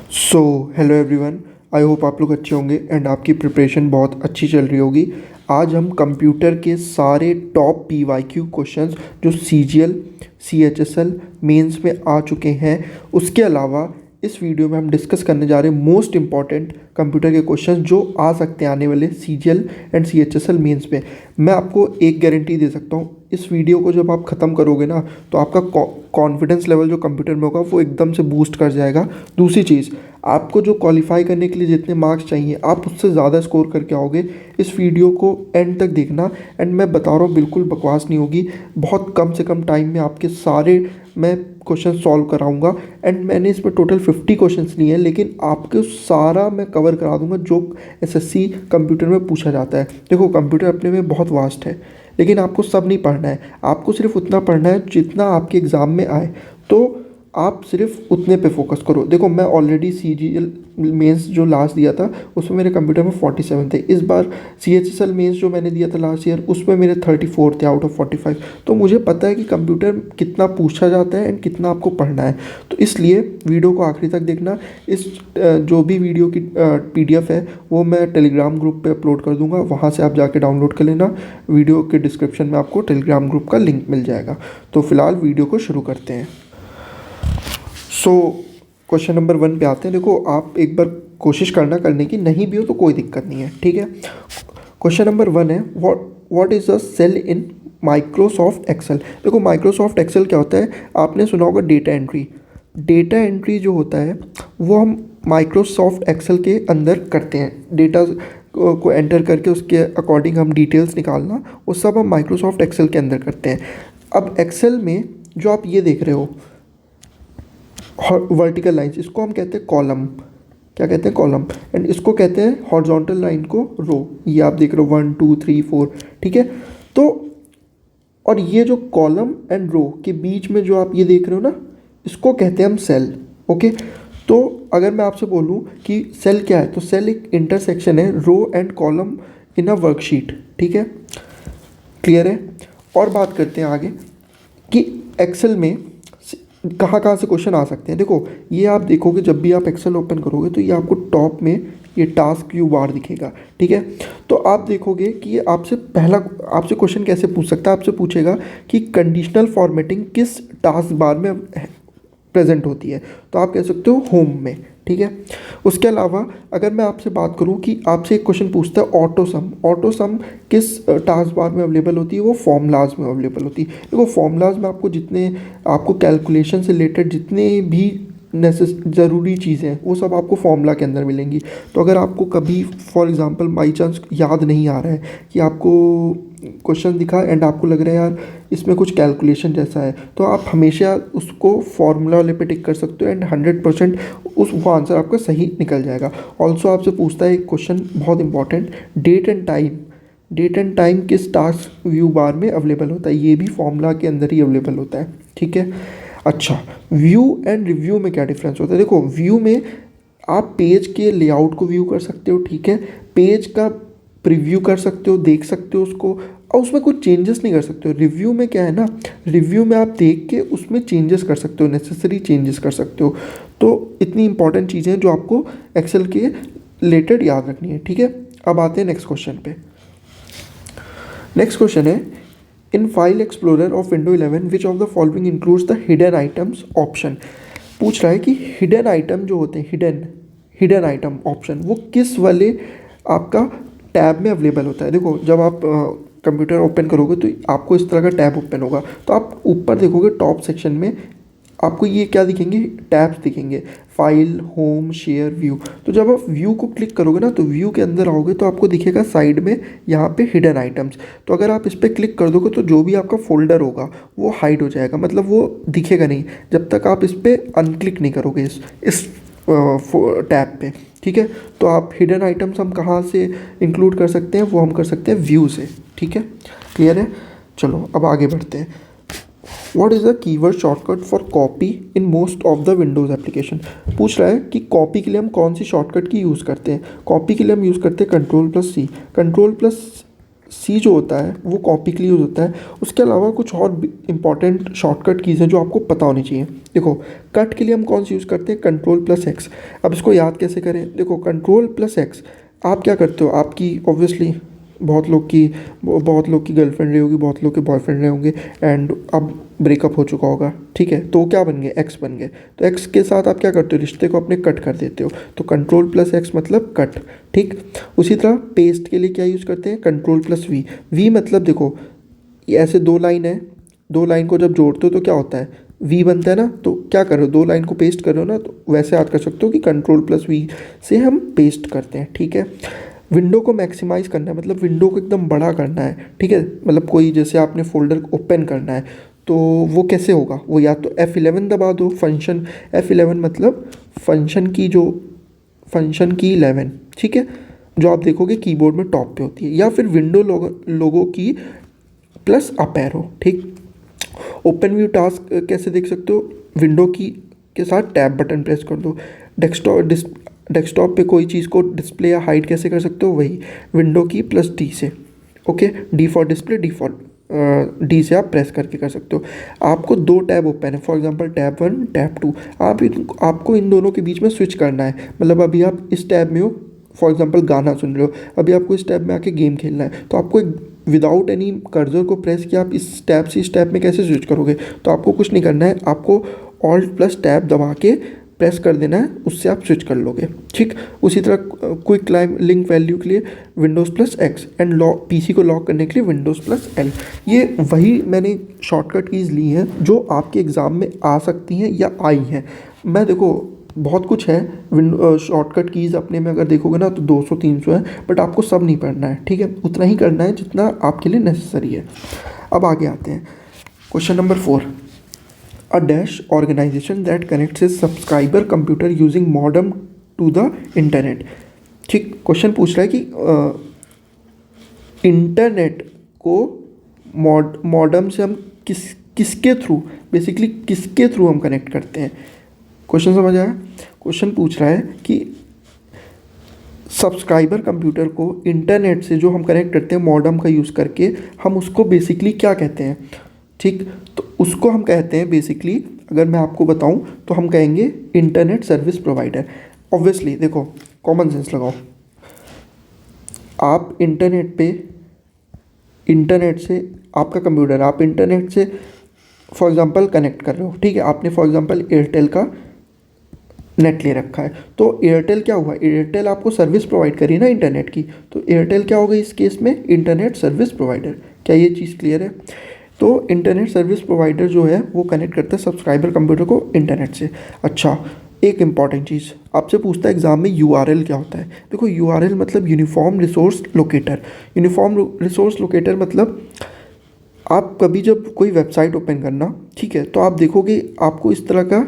So hello everyone. I hope आप लोग अच्छे होंगे एंड आपकी प्रिपरेशन बहुत अच्छी चल रही होगी। आज हम कंप्यूटर के सारे टॉप पीवाईक्यू क्वेश्चंस जो सीजीएल सीएचएसएल मेंस में आ चुके हैं, उसके अलावा इस वीडियो में हम डिस्कस करने जा रहे हैं मोस्ट इंपॉर्टेंट कंप्यूटर के क्वेश्चंस जो आ सकते हैं आने वाले सीजीएल एंड सीएचएसएल मेंस में। मैं आपको एक गारंटी दे सकता हूँ, इस वीडियो को जब आप ख़त्म करोगे ना तो आपका कॉन्फिडेंस लेवल जो कंप्यूटर में होगा वो एकदम से बूस्ट कर जाएगा। दूसरी चीज़, आपको जो क्वालिफाई करने के लिए जितने मार्क्स चाहिए आप उससे ज़्यादा स्कोर करके आओगे। इस वीडियो को एंड तक देखना एंड मैं बता रहा हूँ बिल्कुल बकवास नहीं होगी। बहुत कम से कम टाइम में आपके सारे मैं क्वेश्चन सॉल्व कराऊंगा एंड मैंने इसमें टोटल 50 क्वेश्चंस लिए हैं, लेकिन आपके सारा मैं कवर करा दूंगा जो एसएससी कंप्यूटर में पूछा जाता है। देखो, कंप्यूटर अपने में बहुत वास्ट है, लेकिन आपको सब नहीं पढ़ना है। आपको सिर्फ उतना पढ़ना है जितना आपके एग्ज़ाम में आए, तो आप सिर्फ उतने पे फोकस करो। देखो, मैं ऑलरेडी सीजीएल मेंस जो लास्ट दिया था उसमें मेरे कंप्यूटर में 47 थे। इस बार सीएचएसएल मेंस जो मैंने दिया था लास्ट ईयर उसमें मेरे 34 थे आउट ऑफ 45। तो मुझे पता है कि कंप्यूटर कितना पूछा जाता है एंड कितना आपको पढ़ना है। तो इसलिए वीडियो को आखिरी तक देखना। इस जो भी वीडियो की पीडीएफ है वो मैं टेलीग्राम ग्रुप पे अपलोड कर दूंगा, वहाँ से आप जाके डाउनलोड कर लेना। वीडियो के डिस्क्रिप्शन में आपको टेलीग्राम ग्रुप का लिंक मिल जाएगा। तो फिलहाल वीडियो को शुरू करते हैं। क्वेश्चन नंबर 1 पे आते हैं। देखो, आप एक बार कोशिश करना करने की, नहीं भी हो तो कोई दिक्कत नहीं है, ठीक है। क्वेश्चन नंबर 1 है, what is a cell in Microsoft Excel. देखो, माइक्रोसॉफ्ट एक्सेल क्या होता है, आपने सुना होगा डेटा एंट्री। डेटा एंट्री जो होता है वो हम माइक्रोसॉफ्ट एक्सेल के अंदर करते हैं। डेटा को एंटर करके उसके अकॉर्डिंग हम डिटेल्स निकालना, वो सब हम माइक्रोसॉफ्ट एक्सेल के अंदर करते हैं। अब एक्सेल में जो आप ये देख रहे हो वर्टिकल लाइंस, इसको हम कहते हैं कॉलम। क्या कहते हैं? कॉलम। एंड इसको कहते हैं हॉरिजॉन्टल लाइन को रो। ये आप देख रहे हो 1 2 3 4, ठीक है। तो और ये जो कॉलम एंड रो के बीच में जो आप ये देख रहे हो ना, इसको कहते हैं हम सेल। ओके, तो अगर मैं आपसे बोलूँ कि सेल क्या है, तो सेल एक इंटरसेक्शन है row and column in a worksheet, ठीक है। क्लियर है। और बात करते हैं आगे कि एक्सेल में कहाँ कहाँ से क्वेश्चन आ सकते हैं। देखो, ये आप देखोगे जब भी आप एक्सेल ओपन करोगे तो ये आपको टॉप में ये टास्क व्यू बार दिखेगा, ठीक है। तो आप देखोगे कि ये आपसे आपसे क्वेश्चन कैसे पूछ सकता है। आपसे पूछेगा कि कंडीशनल फॉर्मेटिंग किस टास्क बार में प्रेजेंट होती है, तो आप कह सकते हो होम में, ठीक है। उसके अलावा अगर मैं आपसे बात करूं कि आपसे एक क्वेश्चन पूछता है ऑटो सम किस टास्क बार में अवेलेबल होती है, वो फॉर्मूलाज में अवेलेबल होती है। देखो, फॉर्मूलाज में आपको कैलकुलेशन से रिलेटेड जितने भी ज़रूरी चीज़ें हैं वो सब आपको फॉर्मूला के अंदर मिलेंगी। तो अगर आपको कभी फॉर एग्जांपल बाई चांस याद नहीं आ रहा है कि आपको क्वेश्चन दिखा एंड आपको लग रहा है यार इसमें कुछ कैलकुलेशन जैसा है, तो आप हमेशा उसको फॉर्मूला वाले पे टिक कर सकते हो एंड 100% वो आंसर आपका सही निकल जाएगा। ऑल्सो आपसे पूछता है एक क्वेश्चन बहुत इंपॉर्टेंट, डेट एंड टाइम किस टास्क व्यू बार में अवेलेबल होता है, ये भी फॉर्मूला के अंदर ही अवेलेबल होता है, ठीक है। अच्छा, व्यू एंड रिव्यू में क्या डिफरेंस होता है। देखो, व्यू में आप पेज के लेआउट को व्यू कर सकते हो, ठीक है। पेज का प्रीव्यू कर सकते हो, देख सकते हो उसको, और उसमें कुछ चेंजेस नहीं कर सकते हो। रिव्यू में क्या है ना, रिव्यू में आप देख के उसमें चेंजेस कर सकते हो, नेसेसरी चेंजेस कर सकते हो। तो इतनी इंपॉर्टेंट चीज़ें हैं जो आपको एक्सेल के रिलेटेड याद रखनी है, ठीक है। अब आते हैं नेक्स्ट क्वेश्चन पे। नेक्स्ट क्वेश्चन है, in file explorer of window 11 which of the following includes the hidden items option. पूछ रहा है कि हिडन आइटम जो होते हैं, हिडन आइटम ऑप्शन वो किस वाले आपका टैब में अवेलेबल होता है। देखो, जब आप कंप्यूटर ओपन करोगे तो आपको इस तरह का टैब ओपन होगा, तो आप ऊपर देखोगे टॉप सेक्शन में आपको ये क्या दिखेंगे, टैब्स दिखेंगे, फाइल, होम, शेयर, व्यू। तो जब आप व्यू को क्लिक करोगे ना, तो व्यू के अंदर आओगे तो आपको दिखेगा साइड में यहाँ पे हिडन आइटम्स। तो अगर आप इस पर क्लिक कर दोगे तो जो भी आपका फोल्डर होगा वो हाइड हो जाएगा, मतलब वो दिखेगा नहीं जब तक आप इस पर अनक्लिक नहीं करोगे इस टैब पे, ठीक है। तो आप हिडन आइटम्स हम कहाँ से इंक्लूड कर सकते हैं, वो हम कर सकते हैं व्यू से, ठीक है। क्लियर है। चलो अब आगे बढ़ते हैं। What is the keyword shortcut for copy in most of the Windows application. पूछ रहा है कि कॉपी के लिए हम कौन सी शॉर्टकट की यूज़ करते हैं। कॉपी के लिए हम यूज़ करते हैं Ctrl+C। Ctrl+ सी जो होता है वो कॉपी के लिए यूज़ होता है। उसके अलावा कुछ और इंपॉर्टेंट शॉर्टकट कीज़ हैं जो आपको पता होनी चाहिए। देखो, कट के लिए हम कौन सी यूज़ करते हैं, कंट्रोल+X। अब इसको याद कैसे करें, देखो कंट्रोल+X, आप क्या करते हो, आपकी ऑब्वियसली बहुत लोग की गर्लफ्रेंड रही होगी, बहुत लोग के बॉयफ्रेंड रहे होंगे, एंड अब ब्रेकअप हो चुका होगा, ठीक है, तो क्या बन गए, एक्स बन गए। तो एक्स के साथ आप क्या करते हो, रिश्ते को अपने कट कर देते हो, तो कंट्रोल+X मतलब कट, ठीक। उसी तरह पेस्ट के लिए क्या यूज़ करते हैं, कंट्रोल+V। वी मतलब देखो, ये ऐसे दो लाइन है, दो लाइन को जब जोड़ते हो तो क्या होता है, वी बनता है ना, तो क्या कर रहे हो, दो लाइन को पेस्ट कर रहे हो ना, तो वैसे याद कर सकते हो कि कंट्रोल+V से हम पेस्ट करते हैं, ठीक है। विंडो को मैक्सिमाइज़ करना है, मतलब विंडो को एकदम बड़ा करना है, ठीक है। मतलब कोई जैसे आपने फोल्डर ओपन करना है तो वो कैसे होगा, वो या तो F11 दबा दो, फंक्शन F11 मतलब फंक्शन की 11, ठीक है, जो आप देखोगे कीबोर्ड में टॉप पे होती है, या फिर विंडो लोगो की प्लस अप एरो, ठीक। ओपन व्यू टास्क कैसे देख सकते हो, विंडो की के साथ टैब बटन प्रेस कर दो। डेस्कटॉप पे कोई चीज़ को डिस्प्ले या हाइड कैसे कर सकते हो, वही विंडो की +D से, okay. D for display, D से आप प्रेस करके कर सकते हो। आपको दो टैब ओपन है, फॉर एग्जांपल टैब 1, टैब 2, आपको इन दोनों के बीच में स्विच करना है। मतलब अभी आप इस टैब में हो, फॉर एग्जांपल गाना सुन रहे हो, अभी आपको इस टैब में आके गेम खेलना है, तो आपको विदाउट एनी कर्सर को प्रेस किया आप इस टैब से इस टैब में कैसे स्विच करोगे, तो आपको कुछ नहीं करना है, आपको Alt+Tab दबा के प्रेस कर देना है, उससे आप स्विच कर लोगे, ठीक। उसी तरह क्विक लिंक वैल्यू के लिए Windows+X, एंड पीसी को लॉक करने के लिए Windows+L। ये वही मैंने शॉर्टकट कीज़ ली हैं जो आपके एग्ज़ाम में आ सकती हैं या आई हैं। मैं देखो बहुत कुछ है शॉर्टकट कीज़ अपने में अगर देखोगे ना तो 200-300 है, बट आपको सब नहीं पढ़ना है, ठीक है, उतना ही करना है जितना आपके लिए नेसेसरी है। अब आगे आते हैं, question number 4, a dash organization that connects its subscriber computer using modem to the internet, ठीक। क्वेश्चन पूछ रहा है कि इंटरनेट को मॉडम से हम किसके थ्रू, बेसिकली किसके थ्रू हम कनेक्ट करते हैं। क्वेश्चन समझ आया, क्वेश्चन पूछ रहा है कि सब्सक्राइबर कंप्यूटर को इंटरनेट से जो हम कनेक्ट करते हैं मॉडम का यूज़ करके, हम उसको बेसिकली क्या कहते हैं, ठीक। तो उसको हम कहते हैं बेसिकली, अगर मैं आपको बताऊं तो हम कहेंगे इंटरनेट सर्विस प्रोवाइडर। ऑब्वियसली देखो, कॉमन सेंस लगाओ, आप इंटरनेट से आपका कंप्यूटर, आप इंटरनेट से फॉर एग्जांपल कनेक्ट कर रहे हो, ठीक है, आपने फॉर एग्जांपल एयरटेल का नेट ले रखा है, तो एयरटेल क्या हुआ, एयरटेल आपको सर्विस प्रोवाइड करी ना इंटरनेट की, तो एयरटेल क्या होगा इस केस में, इंटरनेट सर्विस प्रोवाइडर। क्या ये चीज़ क्लियर है। तो इंटरनेट सर्विस प्रोवाइडर जो है वो कनेक्ट करता है सब्सक्राइबर कंप्यूटर को इंटरनेट से। अच्छा, एक इंपॉर्टेंट चीज़ आपसे पूछता है एग्जाम में, URL क्या होता है। देखो URL मतलब uniform resource locator. Uniform resource locator मतलब आप कभी जब कोई वेबसाइट ओपन करना, ठीक है, तो आप देखोगे आपको इस तरह का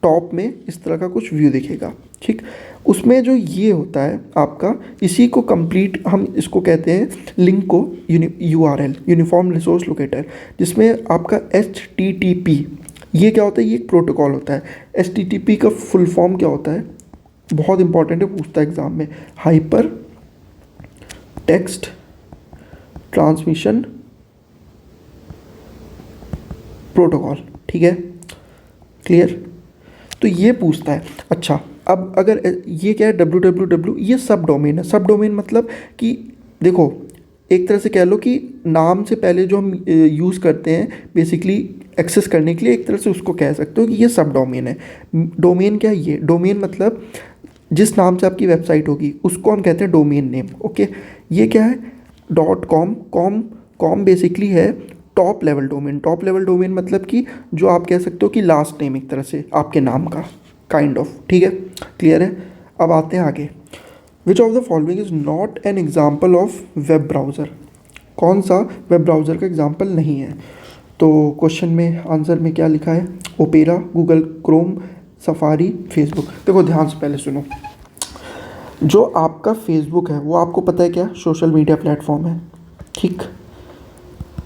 टॉप में इस तरह का कुछ व्यू दिखेगा, ठीक। उसमें जो ये होता है आपका, इसी को कंप्लीट हम इसको कहते हैं लिंक को URL, यूनिफॉर्म रिसोर्स लोकेटर, जिसमें आपका HTTP, ये क्या होता है, ये एक प्रोटोकॉल होता है। HTTP का फुल फॉर्म क्या होता है, बहुत इंपॉर्टेंट है, पूछता है एग्जाम में, हाइपर टेक्स्ट ट्रांसमिशन प्रोटोकॉल, ठीक है, क्लियर। तो ये पूछता है। अच्छा, अब अगर ये क्या है, www, ये सब डोमेन है। सब डोमेन मतलब कि देखो एक तरह से कह लो कि नाम से पहले जो हम यूज़ करते हैं बेसिकली एक्सेस करने के लिए, एक तरह से उसको कह सकते हो कि ये सब डोमेन है। डोमेन क्या है, ये डोमेन मतलब जिस नाम से आपकी वेबसाइट होगी उसको हम कहते हैं डोमेन नेम, ओके। ये क्या है, .com बेसिकली है top level domain. Top level domain मतलब कि जो आप कह सकते हो कि लास्ट नेम एक तरह से आपके नाम का, काइंड ऑफ, ठीक है, क्लियर है। अब आते हैं आगे, विच of the following is not an example of web browser. कौन सा वेब ब्राउज़र का एग्जाम्पल नहीं है। तो क्वेश्चन में आंसर में क्या लिखा है, opera, Google Chrome, safari, Facebook. देखो ध्यान से पहले सुनो, जो आपका फेसबुक है वो आपको पता है क्या, सोशल मीडिया प्लेटफॉर्म है, ठीक।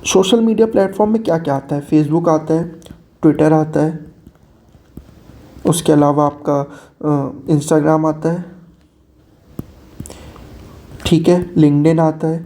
सोशल मीडिया प्लेटफॉर्म में क्या क्या आता है, फेसबुक आता है, ट्विटर आता है, उसके अलावा आपका इंस्टाग्राम आता है, ठीक है, लिंक्डइन आता है,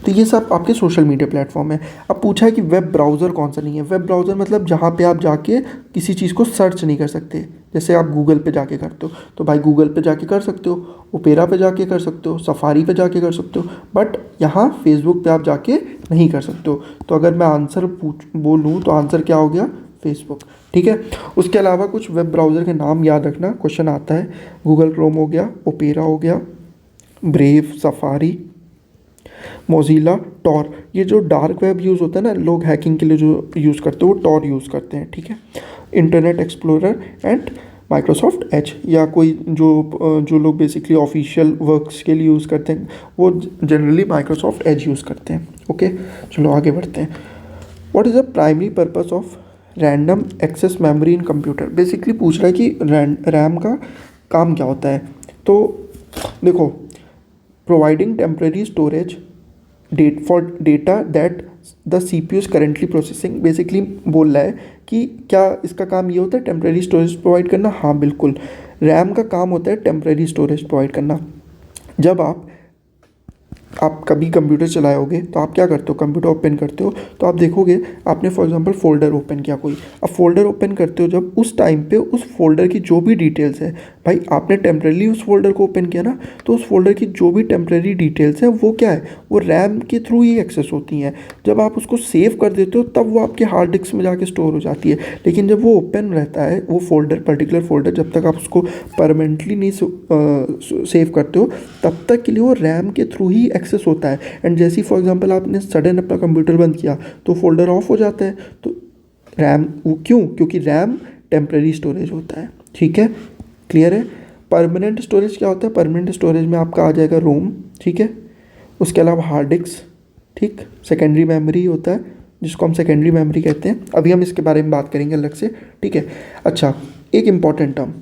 तो ये सब आपके सोशल मीडिया प्लेटफॉर्म है। अब पूछा है कि वेब ब्राउज़र कौन सा नहीं है। वेब ब्राउज़र मतलब जहाँ पे आप जाके किसी चीज़ को सर्च नहीं कर सकते। जैसे आप गूगल पे जाके करते हो तो भाई गूगल पे जाके कर सकते हो, ओपेरा पे जाके कर सकते हो, सफारी पे जाके कर सकते हो, बट यहाँ फेसबुक पे आप जाके नहीं कर सकते हो। तो अगर मैं आंसर बोलूँ तो आंसर क्या हो गया, फेसबुक। ठीक है। उसके अलावा कुछ वेब ब्राउज़र के नाम याद रखना, क्वेश्चन आता है। गूगल क्रोम हो गया, ओपेरा हो गया, ब्रेव, सफारी, मोज़िला, टॉर। ये जो डार्क वेब यूज़ होता है ना, लोग हैकिंग के लिए जो यूज़ करते हैं वो टॉर यूज़ करते हैं। ठीक है। Internet explorer and Microsoft Edge, या कोई जो लोग बेसिकली ऑफिशियल वर्क्स के लिए यूज़ करते हैं वो जनरली माइक्रोसॉफ्ट एज यूज़ करते हैं। ओके, चलो आगे बढ़ते हैं। What is the primary purpose of random access memory in computer. Basically पूछ रहा है कि रैम का काम क्या होता है। तो देखो, providing temporary storage for data that the CPU is currently processing. Basically बोल रहा है कि क्या इसका काम ये होता है टेम्परेरी स्टोरेज प्रोवाइड करना। हाँ बिल्कुल, रैम का काम होता है टेम्परेरी स्टोरेज प्रोवाइड करना। जब आप कभी कंप्यूटर चलाए होगे तो आप क्या करते हो, कंप्यूटर ओपन करते हो तो आप देखोगे आपने फॉर एग्जांपल फोल्डर ओपन किया कोई। अब फोल्डर ओपन करते हो जब, उस टाइम पे उस फोल्डर की जो भी डिटेल्स है, भाई आपने टेम्परेरी उस फोल्डर को ओपन किया ना, तो उस फोल्डर की जो भी टेम्परेरी डिटेल्स है वो क्या है, वो रैम के थ्रू ही एक्सेस होती हैं। जब आप उसको सेव कर देते हो तब वो आपके हार्ड डिस्क में जाके स्टोर हो जाती है। लेकिन जब वो ओपन रहता है वो फोल्डर, पर्टिकुलर फोल्डर, जब तक आप उसको परमानेंटली नहीं सेव करते हो तब तक के लिए वो रैम के थ्रू ही एक्सेस होता है। एंड जैसे फॉर एग्जांपल आपने सडन अपना कंप्यूटर बंद किया तो फोल्डर ऑफ हो जाता है। तो रैम, वो क्यों, क्योंकि रैम टेम्परेरी स्टोरेज होता है। ठीक है, क्लियर है। परमानेंट स्टोरेज क्या होता है, परमानेंट स्टोरेज में आपका आ जाएगा रोम। ठीक है, उसके अलावा हार्ड डिस्क, ठीक, सेकेंडरी मेमोरी होता है जिसको हम सेकेंडरी मेमोरी कहते हैं। अभी हम इसके बारे में बात करेंगे अलग से। ठीक है। अच्छा, एक इम्पॉर्टेंट टर्म,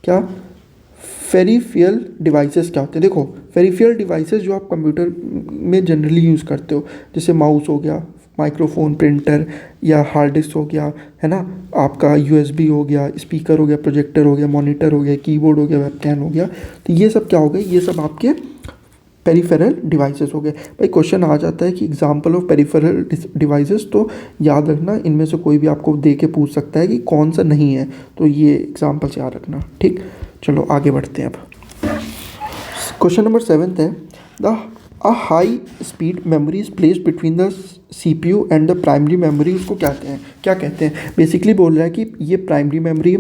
क्या, पेरिफेरल डिवाइसेस क्या होते हैं। देखो, पेरिफेरल डिवाइसेस जो आप कंप्यूटर में जनरली यूज़ करते हो, जैसे माउस हो गया, माइक्रोफोन, प्रिंटर या हार्ड डिस्क हो गया, है ना, आपका USB हो गया, स्पीकर हो गया, प्रोजेक्टर हो गया, मॉनिटर हो गया, कीबोर्ड हो गया, वेबकैम हो गया, तो ये सब क्या हो गए, ये सब आपके पेरिफेरल डिवाइसेस हो गए। भाई क्वेश्चन आ जाता है कि एग्जांपल ऑफ पेरिफेरल डिवाइसेस, तो याद रखना इनमें से कोई भी आपको दे के पूछ सकता है कि कौन सा नहीं है, तो ये एग्जांपल से याद रखना। ठीक, चलो आगे बढ़ते हैं। अब क्वेश्चन नंबर 7 है, the a high speed memory is placed between the CPU and the primary memory. उसको क्या कहते हैं, बेसिकली बोल रहा है कि ये प्राइमरी मेमोरी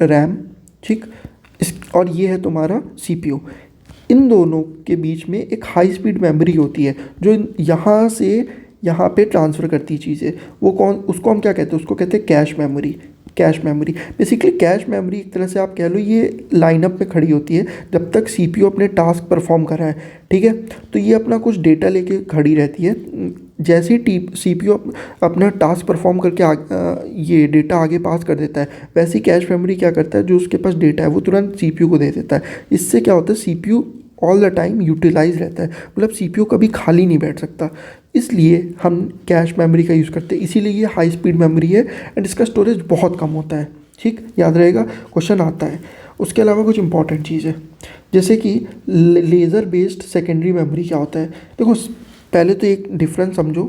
रैम, ठीक, और ये है तुम्हारा CPU। इन दोनों के बीच में एक हाई स्पीड मेमोरी होती है जो यहाँ से यहाँ पे ट्रांसफ़र करती है चीज़ें। वो कौन, उसको हम क्या कहते हैं, उसको कहते हैं cache memory. Cache memory, basically cache memory एक तरह से आप कह लो ये लाइनअप में खड़ी होती है जब तक CPU अपने टास्क परफॉर्म कर रहा है। ठीक है, तो ये अपना कुछ डेटा लेके खड़ी रहती है। जैसे ही CPU अपना टास्क परफॉर्म करके ये डेटा आगे पास कर देता है, वैसे ही कैश मेमोरी क्या करता है, जो उसके पास डेटा है वो तुरंत CPU को दे देता है। इससे क्या होता है, CPU all the time utilize रहता है, मतलब CPU कभी खाली नहीं बैठ सकता। इसलिए हम कैश मेमोरी का यूज़ करते हैं, इसीलिए ये हाई स्पीड मेमोरी है एंड इसका स्टोरेज बहुत कम होता है। ठीक, याद रहेगा, क्वेश्चन आता है। उसके अलावा कुछ इंपॉर्टेंट चीज़ है, जैसे कि लेज़र बेस्ड सेकेंडरी मेमोरी क्या होता है। देखो, पहले तो एक डिफरेंस समझो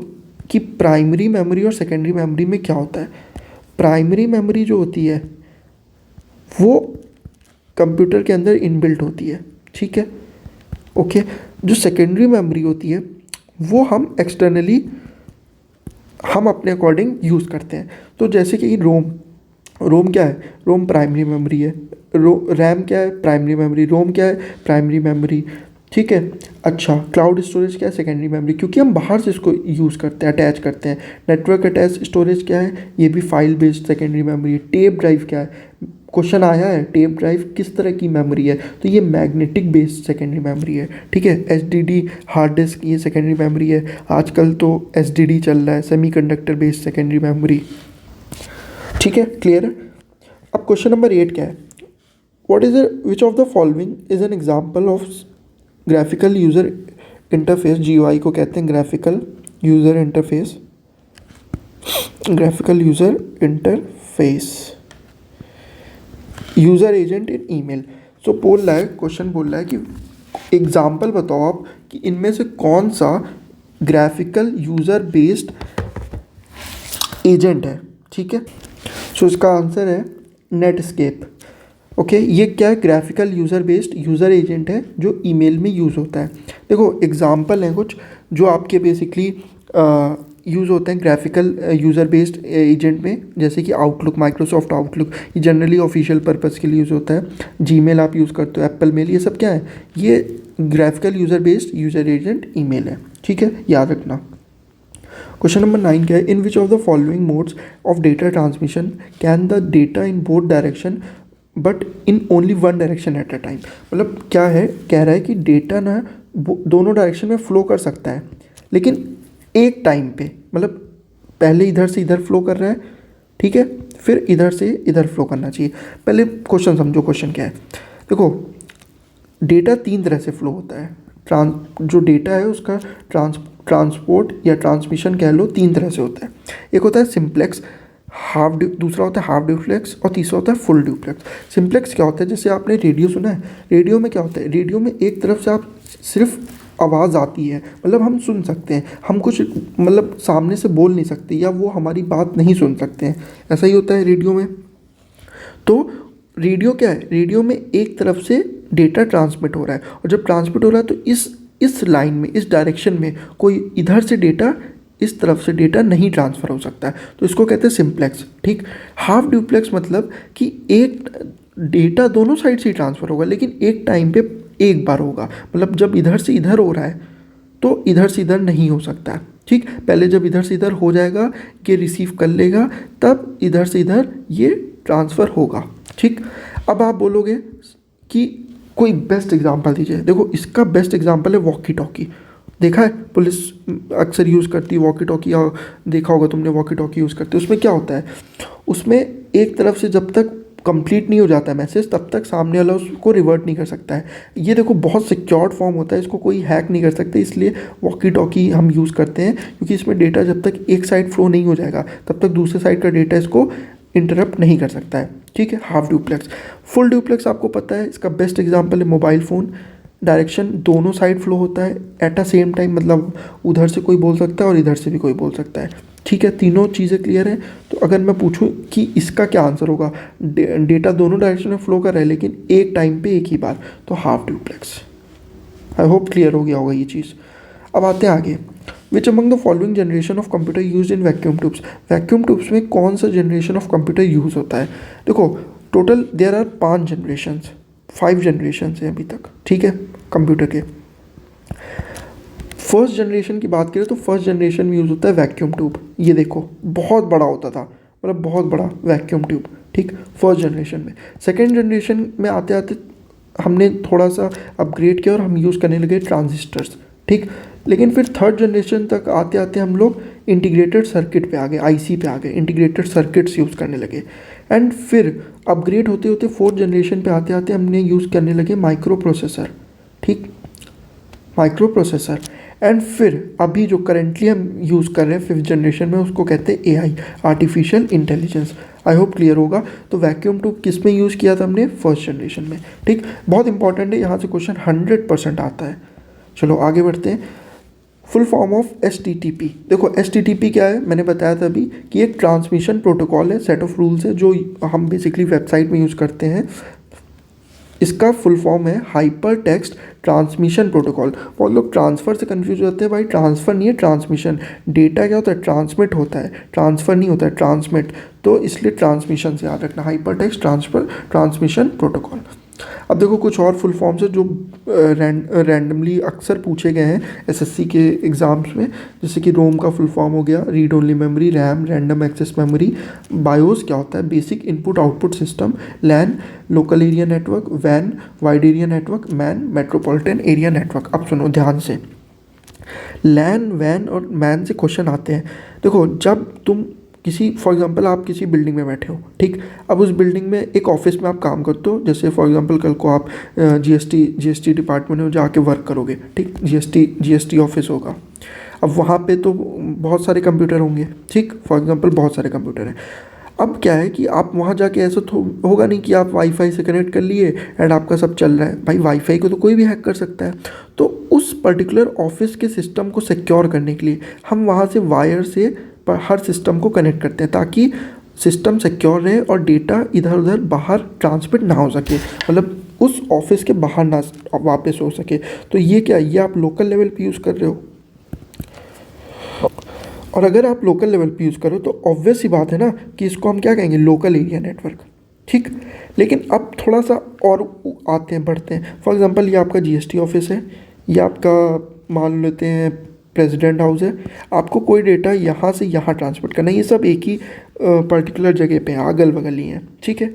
कि प्राइमरी मेमोरी और सेकेंडरी मेमोरी में क्या होता है। प्राइमरी मेमोरी जो होती है वो कंप्यूटर के अंदर इनबिल्ट होती है। ठीक है, ओके। जो सेकेंडरी मेमोरी होती है वो हम एक्सटर्नली हम अपने अकॉर्डिंग यूज़ करते हैं। तो जैसे कि रोम क्या है, रोम प्राइमरी मेमोरी है। रैम क्या है, प्राइमरी मेमोरी। रोम क्या है, प्राइमरी मेमोरी। ठीक है। अच्छा, क्लाउड स्टोरेज क्या है, सेकेंडरी मेमोरी, क्योंकि हम बाहर से इसको यूज़ करते हैं, अटैच करते हैं। नेटवर्क अटैच स्टोरेज क्या है, ये भी फाइल बेस्ड सेकेंडरी मेमोरी है। टेप ड्राइव क्या है, क्वेश्चन आया है, टेप ड्राइव किस तरह की मेमोरी है, तो ये मैग्नेटिक बेस्ड सेकेंडरी मेमोरी है। ठीक है। SSD हार्ड डिस्क, ये सेकेंडरी मेमोरी है। आजकल तो SSD चल रहा है, सेमीकंडक्टर बेस्ड सेकेंडरी मेमोरी। ठीक है, क्लियर है। अब क्वेश्चन नंबर 8 क्या है, what is which of the following is an example of graphical user interface. GUI को कहते हैं graphical user interface. Graphical user interface, user agent in email. So बोल रहा है, क्वेश्चन बोल रहा है कि एग्जाम्पल बताओ आप कि इनमें से कौन सा ग्राफिकल यूज़र बेस्ड एजेंट है, ठीक है। सो इसका आंसर है नेटस्केप। ओके, ये क्या है? Graphical user based user agent है जो ईमेल में यूज़ होता है। देखो एग्जांपल हैं कुछ जो आपके बेसिकली यूज़ होते हैं ग्राफिकल यूज़र बेस्ड एजेंट में, जैसे कि आउटलुक, माइक्रोसॉफ्ट आउटलुक, ये जनरली ऑफिशियल पर्पज़ के लिए यूज़ होता है। जीमेल आप यूज़ करते हो, एप्पल मेल, ये सब क्या है? ये graphical user based user agent email है, ठीक है, याद रखना। क्वेश्चन नंबर 9 क्या है? In which of the following modes of data transmission can the data in both direction but in only one direction at a time? मतलब क्या है, कह रहा है कि डेटा ना दोनों डायरेक्शन में फ़्लो कर सकता है, लेकिन एक टाइम पे, मतलब पहले इधर से इधर फ्लो कर रहा है, ठीक है, फिर इधर से इधर फ्लो करना चाहिए। पहले क्वेश्चन समझो, क्वेश्चन क्या है। देखो डेटा तीन तरह से फ्लो होता है। जो डेटा है उसका ट्रांसपोर्ट या ट्रांसमिशन कह लो, तीन तरह से होता है। एक होता है सिंप्लेक्स, दूसरा होता है हाफ ड्यूप्लेक्स और तीसरा होता है फुल ड्यूप्लेक्स। सिंप्लेक्स क्या होता है? जैसे आपने रेडियो सुना है, रेडियो में क्या होता है? रेडियो में एक तरफ से आप सिर्फ आवाज़ आती है, मतलब हम सुन सकते हैं, हम कुछ मतलब सामने से बोल नहीं सकते या वो हमारी बात नहीं सुन सकते हैं, ऐसा ही होता है रेडियो में। तो रेडियो क्या है? रेडियो में एक तरफ से डेटा ट्रांसमिट हो रहा है, और जब ट्रांसमिट हो रहा है तो इस लाइन में, इस डायरेक्शन में कोई इधर से डेटा, इस तरफ से डेटा नहीं ट्रांसफ़र हो सकता है, तो इसको कहते हैं सिंप्लेक्स, ठीक। हाफ ड्यूप्लेक्स मतलब कि एक डेटा दोनों साइड से ही ट्रांसफ़र होगा, लेकिन एक टाइम पे एक बार होगा, मतलब जब इधर से इधर हो रहा है तो इधर से इधर नहीं हो सकता, ठीक। पहले जब इधर से इधर हो जाएगा, ये रिसीव कर लेगा, तब इधर से इधर ये ट्रांसफ़र होगा, ठीक। अब आप बोलोगे कि कोई बेस्ट एग्जांपल दीजिए। देखो इसका बेस्ट एग्जांपल है वॉकी टॉकी। देखा है, पुलिस अक्सर यूज़ करती है वॉकी टॉकी, या देखा होगा तुमने वॉकी टॉकी यूज़ करते। उसमें क्या होता है? उसमें एक तरफ से जब तक कंप्लीट नहीं हो जाता है मैसेज, तब तक सामने वाला उसको रिवर्ट नहीं कर सकता है। ये देखो बहुत सिक्योर्ड फॉर्म होता है, इसको कोई हैक नहीं कर सकते, इसलिए वॉकी टॉकी हम यूज़ करते हैं, क्योंकि इसमें डेटा जब तक एक साइड फ्लो नहीं हो जाएगा तब तक दूसरे साइड का डेटा इसको इंटरप्ट नहीं कर सकता है, ठीक है। Half duplex. फुल ड्यूप्लेक्स आपको पता है, इसका बेस्ट एग्जांपल है मोबाइल फ़ोन। डायरेक्शन दोनों साइड फ्लो होता है एट अ सेम टाइम, मतलब उधर से कोई बोल सकता है और इधर से भी कोई बोल सकता है, ठीक है। तीनों चीज़ें क्लियर हैं। तो अगर मैं पूछूं कि इसका क्या आंसर होगा, डेटा दोनों डायरेक्शन में फ्लो कर रहा है लेकिन एक टाइम पे एक ही बार, तो half duplex. I hope clear हो गया होगा ये चीज़। अब आते हैं आगे। Which among the following generation of computer use in vacuum tubes? Vacuum tubes में कौन सा जनरेशन ऑफ कंप्यूटर यूज़ होता है? देखो total there are 5 generations, 5 generations हैं अभी तक, ठीक है, कंप्यूटर के। फर्स्ट जनरेशन की बात करें तो फर्स्ट जनरेशन में यूज़ होता है वैक्यूम ट्यूब। ये देखो बहुत बड़ा होता था, मतलब बहुत बड़ा वैक्यूम ट्यूब, ठीक, फर्स्ट जनरेशन में। सेकेंड जनरेशन में आते आते हमने थोड़ा सा अपग्रेड किया और हम यूज़ करने लगे ट्रांजिस्टर्स, ठीक। लेकिन फिर थर्ड जनरेशन तक आते आते हम लोग इंटीग्रेटेड सर्किट पे आ गए, आईसी पे आ गए, इंटीग्रेटेड सर्किट्स यूज़ करने लगे। एंड फिर अपग्रेड होते होते फोर्थ जनरेशन पे आते आते हमने यूज़ करने लगे माइक्रो प्रोसेसर, ठीक, माइक्रो प्रोसेसर। एंड फिर अभी जो करेंटली हम यूज़ कर रहे हैं फिफ्थ जनरेशन में, उसको कहते हैं एआई, आर्टिफिशियल इंटेलिजेंस। आई होप क्लियर होगा। तो वैक्यूम ट्यूब किस में यूज़ किया था हमने? फर्स्ट जनरेशन में, ठीक। बहुत इंपॉर्टेंट है, यहाँ से क्वेश्चन 100% आता है। चलो आगे बढ़ते हैं। Full form of HTTP. देखो एचटीटीपी क्या है, मैंने बताया था अभी कि एक ट्रांसमिशन प्रोटोकॉल है, सेट ऑफ रूल्स है जो हम बेसिकली वेबसाइट में यूज़ करते हैं। इसका फुल फॉर्म है हाइपर टेक्स्ट ट्रांसमिशन प्रोटोकॉल। बहुत लोग ट्रांसफ़र से कंफ्यूज होते हैं, भाई ट्रांसफ़र नहीं है, ट्रांसमिशन। डेटा क्या होता है? ट्रांसमिट होता है, ट्रांसफ़र नहीं होता है, ट्रांसमिट। तो इसलिए ट्रांसमिशन से याद रखना, हाइपर टेक्स्ट ट्रांसमिशन प्रोटोकॉल। अब देखो कुछ और फुल फॉर्म्स है जो रैंडमली अक्सर पूछे गए हैं एसएससी के एग्ज़ाम्स में, जैसे कि रोम का फुल फॉर्म हो गया read only memory, RAM random access memory. BIOS क्या होता है? Basic input output system. LAN local area network, वैन wide area network, MAN metropolitan area network. अब सुनो ध्यान से, लैन वैन और मैन से क्वेश्चन आते हैं। देखो जब तुम किसी, फॉर एग्जांपल आप किसी बिल्डिंग में बैठे हो, ठीक, अब उस बिल्डिंग में एक ऑफिस में आप काम करते हो, जैसे फॉर एग्जांपल कल को आप जीएसटी डिपार्टमेंट में जाके वर्क करोगे, ठीक, जीएसटी ऑफिस होगा। अब वहाँ पे तो बहुत सारे कंप्यूटर होंगे, ठीक, फॉर एग्जांपल बहुत सारे कंप्यूटर हैं। अब क्या है कि आप वहाँ जाके ऐसा तो होगा नहीं कि आप वाईफाई से कनेक्ट कर लिए एंड आपका सब चल रहा है। भाई वाईफाई को तो कोई भी हैक कर सकता है। तो उस पर्टिकुलर ऑफिस के सिस्टम को सिक्योर करने के लिए हम वहाँ से वायर से हर सिस्टम को कनेक्ट करते हैं ताकि सिस्टम सिक्योर रहे और डेटा इधर उधर बाहर ट्रांसमिट ना हो सके, मतलब उस ऑफिस के बाहर ना वापस हो सके। तो ये क्या, ये आप लोकल लेवल पे यूज़ कर रहे हो। और अगर आप लोकल लेवल पे यूज़ करो तो ऑब्वियस सी बात है ना कि इसको हम क्या कहेंगे, लोकल एरिया नेटवर्क। ठीक, लेकिन अब थोड़ा सा और आते हैं, बढ़ते हैं। फॉर एग्जांपल ये आपका जीएसटी ऑफिस है, ये आपका मान लेते हैं प्रेसिडेंट हाउस है। आपको कोई डेटा यहाँ से यहाँ ट्रांसमिट करना है, ये सब एक ही पर्टिकुलर जगह पे है, अगल बगल ही है। ठीक है,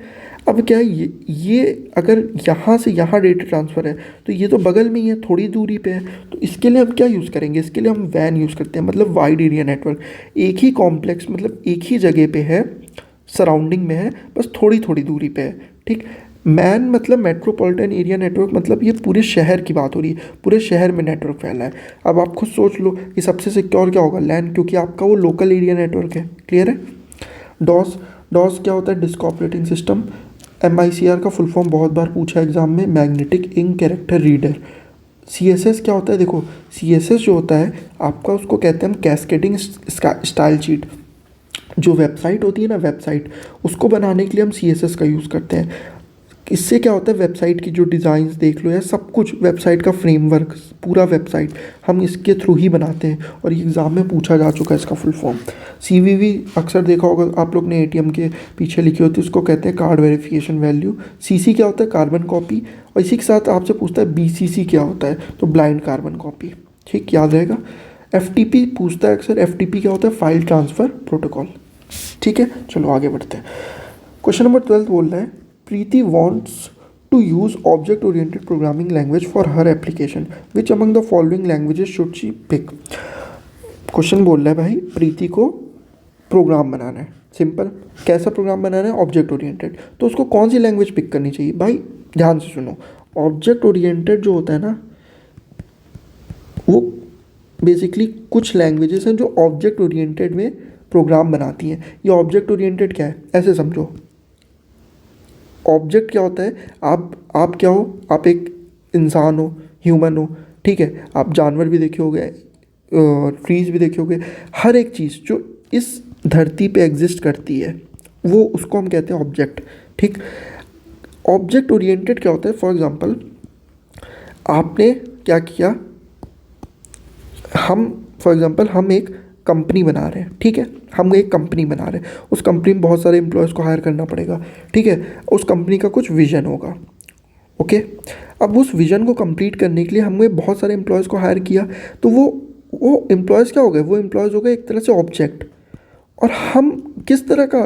अब क्या है, ये अगर यहाँ से यहाँ डेटा ट्रांसफ़र है तो ये तो बगल में ही है, थोड़ी दूरी पे है। तो इसके लिए हम क्या यूज़ करेंगे, इसके लिए हम वैन यूज़ करते हैं, मतलब वाइड एरिया नेटवर्क। एक ही कॉम्प्लेक्स, मतलब एक ही जगह पे है, सराउंडिंग में है, बस थोड़ी थोड़ी दूरी पे है। ठीक, मैन मतलब मेट्रोपॉलिटन एरिया नेटवर्क, मतलब ये पूरे शहर की बात हो रही है, पूरे शहर में नेटवर्क फैला है। अब आप खुद सोच लो कि सबसे सिक्योर क्या होगा, लैन, क्योंकि आपका वो लोकल एरिया नेटवर्क है। क्लियर है। डॉस, डॉस क्या होता है, डिस्क ऑपरेटिंग सिस्टम। MICR का फुल फॉर्म बहुत बार पूछा है एग्जाम में, magnetic ink character reader. CSS क्या होता है, देखो CSS जो होता है आपका, उसको कहते हैं हम कैस्केडिंग स्टाइल शीट। जो वेबसाइट होती है ना, वेबसाइट, उसको बनाने के लिए हम CSS का यूज़ करते हैं। इससे क्या होता है, वेबसाइट की जो डिज़ाइंस देख लो या सब कुछ, वेबसाइट का फ्रेमवर्क, पूरा वेबसाइट हम इसके थ्रू ही बनाते हैं। और ये एग्ज़ाम में पूछा जा चुका है इसका फुल फॉर्म। CVV अक्सर देखा होगा आप लोग ने, ATM के पीछे लिखी होती है, उसको कहते हैं कार्ड वेरिफिकेशन वैल्यू। CC क्या होता है, कार्बन कॉपी। और इसी के साथ आपसे पूछता है BCC क्या होता है, तो ब्लाइंड कार्बन कॉपी। ठीक, याद रहेगा। FTP पूछता है अक्सर, FTP क्या होता है, फाइल ट्रांसफ़र प्रोटोकॉल। ठीक है, चलो आगे बढ़ते हैं। क्वेश्चन नंबर 12 बोल रहा है, Preeti wants to use object-oriented programming language for her application. Which among the following languages should she pick? Question बोल रहा है भाई, प्रीति को प्रोग्राम बनाना है, सिंपल। कैसा प्रोग्राम बनाना है, ऑब्जेक्ट ओरिएंटेड। तो उसको कौन सी लैंग्वेज पिक करनी चाहिए भाई, ध्यान से सुनो। ऑब्जेक्ट ओरिएंटेड जो होता है ना, वो बेसिकली कुछ लैंग्वेजेस हैं जो ऑब्जेक्ट ओरिएंटेड में प्रोग्राम बनाती हैं। ये ऑब्जेक्ट ओरिएंटेड क्या है, ऐसे समझो। ऑब्जेक्ट क्या होता है, आप क्या हो, आप एक इंसान हो, ह्यूमन हो। ठीक है, आप जानवर भी देखे होंगे, ट्रीज़ भी देखे होंगे, हर एक चीज़ जो इस धरती पे एग्जिस्ट करती है वो, उसको हम कहते हैं ऑब्जेक्ट। ठीक, ऑब्जेक्ट ओरिएंटेड क्या होता है, फॉर एग्जांपल आपने क्या किया, हम एक कंपनी बना रहे हैं। ठीक है, हम एक कंपनी बना रहे हैं, उस कंपनी में बहुत सारे एम्प्लॉयज़ को हायर करना पड़ेगा। ठीक है, उस कंपनी का कुछ विज़न होगा। ओके, अब उस विज़न को कंप्लीट करने के लिए हमने बहुत सारे एम्प्लॉयज़ को हायर किया, तो वो एम्प्लॉयज़ क्या हो गए, वो एम्प्लॉयज़ हो गए एक तरह से ऑब्जेक्ट। और हम किस तरह का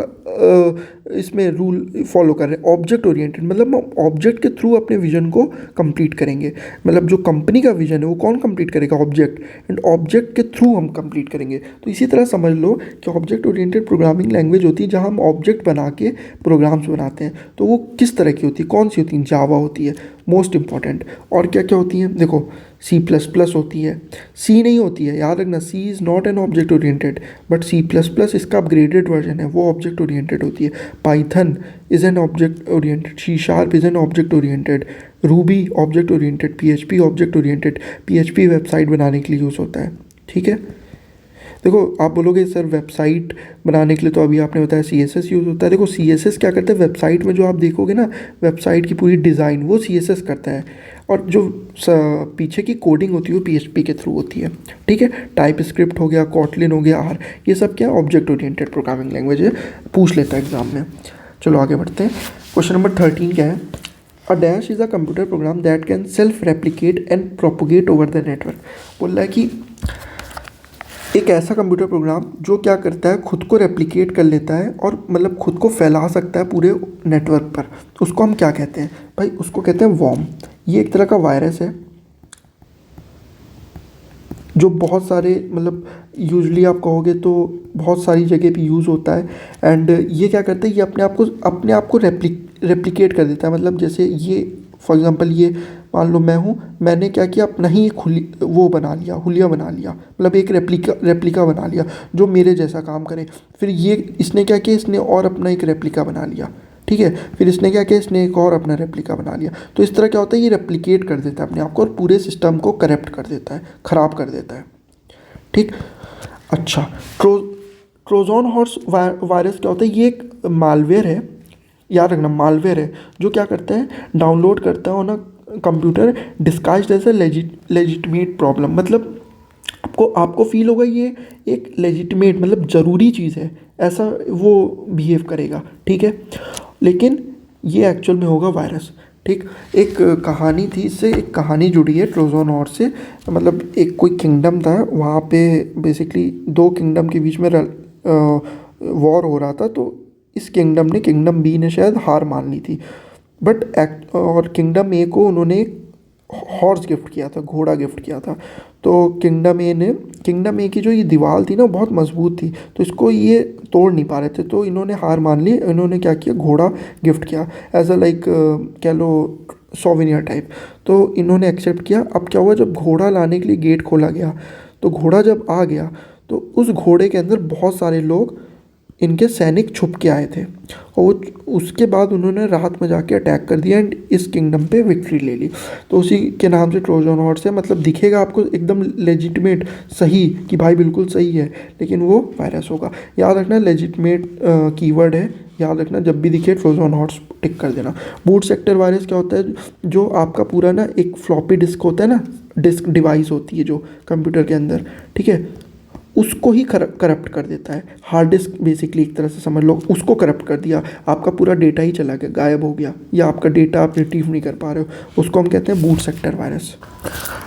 इसमें रूल फॉलो कर रहे हैं, ऑब्जेक्ट ओरिएंटेड, मतलब हम ऑब्जेक्ट के थ्रू अपने विजन को कंप्लीट करेंगे। मतलब जो कंपनी का विजन है वो कौन कंप्लीट करेगा, ऑब्जेक्ट, एंड ऑब्जेक्ट के थ्रू हम कंप्लीट करेंगे। तो इसी तरह समझ लो कि ऑब्जेक्ट ओरिएंटेड प्रोग्रामिंग लैंग्वेज होती है जहाँ हम ऑब्जेक्ट बना के प्रोग्राम्स बनाते हैं। तो वो किस तरह की होती है, कौन सी होती है, जावा होती है मोस्ट इंपॉर्टेंट। और क्या क्या होती हैं, देखो C++ होती है, C नहीं होती है, याद रखना, C is not an object oriented, but C++ इसका अपग्रेडेड वर्जन है, वो ऑब्जेक्ट ओरिएंटेड होती है। Python is an object oriented, C# is an object oriented, Ruby object oriented, PHP object oriented. PHP website बनाने के लिए यूज़ होता है। ठीक है, देखो आप बोलोगे सर वेबसाइट बनाने के लिए तो अभी आपने बताया CSS यूज़ होता है। देखो CSS क्या करता है, वेबसाइट में जो आप देखोगे ना, वेबसाइट की पूरी डिज़ाइन वो CSS करता है, और जो पीछे की कोडिंग होती है वो PHP के थ्रू होती है। ठीक है, टाइप स्क्रिप्ट हो गया, कॉटलिन हो गया, R, ये सब क्या ऑब्जेक्ट ओरिएंटेड प्रोग्रामिंग लैंग्वेज है, पूछ लेता है एग्जाम में। चलो आगे बढ़ते हैं। क्वेश्चन नंबर 13 क्या है, a dash is a computer program that can self replicate and propagate over the network. बोल रहा है कि एक ऐसा कंप्यूटर प्रोग्राम जो क्या करता है, खुद को रेप्लिकेट कर लेता है और मतलब खुद को फैला सकता है पूरे नेटवर्क पर, उसको हम क्या कहते हैं भाई, उसको कहते हैं वॉर्म। ये एक तरह का वायरस है जो बहुत सारे, मतलब यूजली आप कहोगे तो बहुत सारी जगह पे यूज़ होता है। एंड ये क्या करता है, ये अपने आप को रेप्लिकेट कर देता है। मतलब जैसे ये फॉर एग्जांपल ये मान लो मैं हूँ, मैंने क्या किया, अपना ही एक वो बना लिया, हुलिया बना लिया, मतलब एक रेप्लिका बना लिया जो मेरे जैसा काम करे। फिर ये इसने क्या किया, इसने और अपना एक रेप्लिका बना लिया, ठीक है। फिर इसने क्या किया, इसने एक और अपना रेप्लिका बना लिया। तो इस तरह क्या होता है, ये रेप्लिकेट कर देता है अपने आप को और पूरे सिस्टम को करप्ट कर देता है, ख़राब कर देता है, ठीक। अच्छा, ट्रोजन हॉर्स वायरस क्या होता है, ये एक मालवेयर है, याद रखना मालवेयर है, जो क्या करता है, डाउनलोड करता है on a computer disguised as a legitimate problem. मतलब आपको फील होगा ये एक लेजिटिमेट मतलब ज़रूरी चीज़ है, ऐसा वो बिहेव करेगा, ठीक है। लेकिन ये एक्चुअल में होगा वायरस, ठीक। एक कहानी थी, इससे एक कहानी जुड़ी है ट्रोजन हॉर्स से। मतलब एक कोई किंगडम था, वहाँ पे बेसिकली दो किंगडम के बीच में वॉर हो रहा था। तो इस किंगडम ने, किंगडम बी ने शायद हार मान ली थी, और किंगडम ए को उन्होंने हॉर्स गिफ्ट किया था, घोड़ा गिफ्ट किया था। तो किंगडम ए की जो ये दीवार थी ना, बहुत मजबूत थी, तो इसको ये तोड़ नहीं पा रहे थे। तो इन्होंने हार मान ली, इन्होंने क्या किया, घोड़ा गिफ्ट किया एज अ लाइक कह लो सोवेनियर टाइप। तो इन्होंने एक्सेप्ट किया। अब क्या हुआ, जब घोड़ा लाने के लिए गेट खोला गया, तो घोड़ा जब आ गया तो उस घोड़े के अंदर बहुत सारे लोग, इनके सैनिक छुप के आए थे, और उसके बाद उन्होंने रात में जाके अटैक कर दिया एंड इस किंगडम पे विक्ट्री ले ली। तो उसी के नाम से ट्रोजन हॉर्स है। मतलब दिखेगा आपको एकदम लेजिटिमेट, सही कि भाई बिल्कुल सही है, लेकिन वो वायरस होगा। याद रखना, लेजिटिमेट कीवर्ड है, याद रखना, जब भी दिखे ट्रोजन हॉर्स टिक कर देना। बूट सेक्टर वायरस क्या होता है, जो आपका पूरा ना एक फ्लॉपी डिस्क होता है ना, डिस्क डिवाइस होती है जो कंप्यूटर के अंदर, ठीक है, उसको ही करप्ट कर देता है। हार्ड डिस्क बेसिकली एक तरह से समझ लो, उसको करप्ट कर दिया, आपका पूरा डेटा ही चला गया, गायब हो गया, या आपका डेटा आप रिट्रीव नहीं कर पा रहे हो, उसको हम कहते हैं बूट सेक्टर वायरस।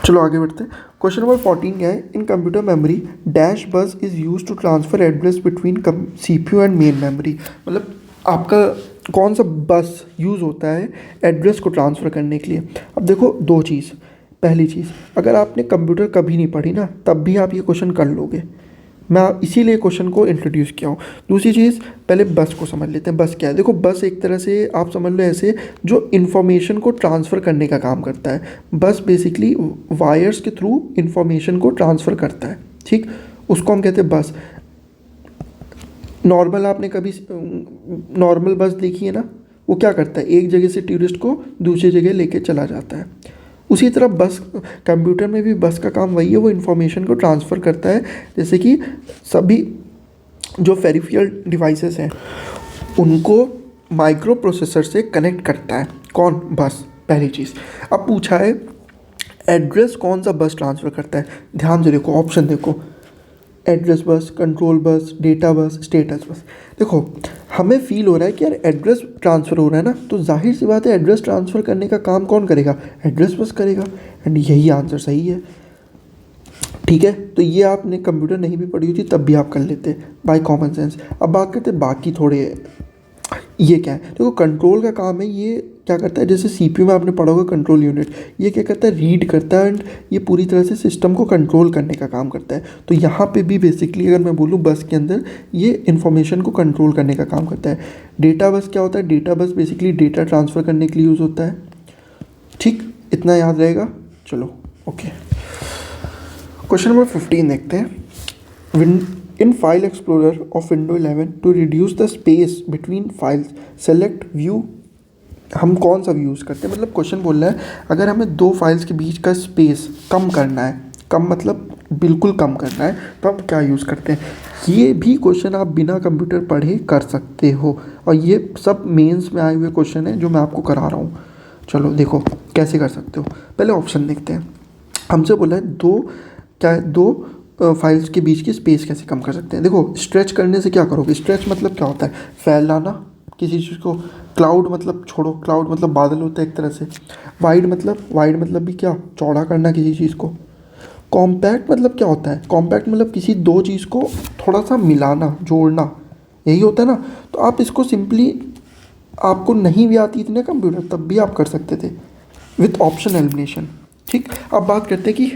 चलो आगे बढ़ते हैं। क्वेश्चन नंबर 14 क्या है, in computer memory dash bus is use to transfer address between CPU and main memory. मतलब आपका कौन सा बस यूज़ होता है एड्रेस को ट्रांसफ़र करने के लिए। अब देखो दो चीज़, पहली चीज़, अगर आपने कंप्यूटर कभी नहीं पढ़ी ना, तब भी आप ये क्वेश्चन कर लोगे, मैं इसीलिए क्वेश्चन को इंट्रोड्यूस किया हूँ। दूसरी चीज़, पहले बस को समझ लेते हैं। बस क्या है, देखो बस एक तरह से आप समझ लो ऐसे, जो इन्फॉर्मेशन को ट्रांसफ़र करने का काम करता है। बस बेसिकली वायर्स के थ्रू इन्फॉर्मेशन को ट्रांसफ़र करता है, ठीक, उसको हम कहते हैं बस। नॉर्मल आपने कभी नॉर्मल बस देखी है ना, वो क्या करता है, एक जगह से टूरिस्ट को दूसरी जगह लेके चला जाता है। उसी तरह बस, कंप्यूटर में भी बस का काम वही है, वो इन्फॉर्मेशन को ट्रांसफ़र करता है। जैसे कि सभी जो पेरिफेरल डिवाइसेस हैं उनको माइक्रो प्रोसेसर से कनेक्ट करता है, कौन, बस, पहली चीज़। अब पूछा है एड्रेस कौन सा बस ट्रांसफ़र करता है, ध्यान से देखो, ऑप्शन देखो, address bus, control bus, data bus, status बस। देखो हमें फील हो रहा है कि यार एड्रेस ट्रांसफ़र हो रहा है ना, तो जाहिर सी बात है एड्रेस ट्रांसफ़र करने का काम कौन करेगा, एड्रेस बस करेगा, एंड यही आंसर सही है, ठीक है। तो ये आपने कंप्यूटर नहीं भी पढ़ी होती तब भी आप कर लेते बाय कॉमन सेंस। अब बात करते बाकी थोड़े, ये क्या है, देखो कंट्रोल का काम है, ये क्या करता है, जैसे CPU में आपने पढ़ा होगा कंट्रोल यूनिट, ये क्या करता है, रीड करता है एंड ये पूरी तरह से सिस्टम को कंट्रोल करने का काम करता है। तो यहाँ पे भी बेसिकली अगर मैं बोलूँ बस के अंदर, ये इन्फॉर्मेशन को कंट्रोल करने का काम करता है। डेटा बस क्या होता है, data bus basically data transfer करने के लिए यूज़ होता है, ठीक, इतना याद रहेगा। चलो ओके, क्वेश्चन नंबर 15 देखते हैं। In File Explorer of Windows 11 to reduce the space between files, select view। हम कौन सा व्यू यूज़ करते हैं, मतलब क्वेश्चन बोल रहा है अगर हमें दो फाइल्स के बीच का स्पेस कम करना है, कम मतलब बिल्कुल कम करना है, तो हम क्या यूज़ करते हैं। ये भी क्वेश्चन आप बिना कंप्यूटर पढ़े कर सकते हो, और ये सब मेंस में आए हुए क्वेश्चन है जो मैं आपको करा रहा हूँ। चलो देखो कैसे कर सकते हो, पहले ऑप्शन देखते हैं। हमसे बोला है दो फाइल्स के बीच की स्पेस कैसे कम कर सकते हैं। देखो स्ट्रेच करने से क्या करोगे, स्ट्रेच मतलब क्या होता है, फैलाना किसी चीज़ को। क्लाउड मतलब छोड़ो, क्लाउड मतलब बादल होता है एक तरह से। वाइड मतलब भी क्या, चौड़ा करना किसी चीज़ को। कॉम्पैक्ट मतलब क्या होता है, कॉम्पैक्ट मतलब किसी दो चीज़ को थोड़ा सा मिलाना, जोड़ना, यही होता है ना। तो आप इसको सिंपली, आपको नहीं भी आती थी ना कंप्यूटर तब भी आप कर सकते थे विथ ऑप्शन एलिमिनेशन, ठीक। अब बात करते हैं कि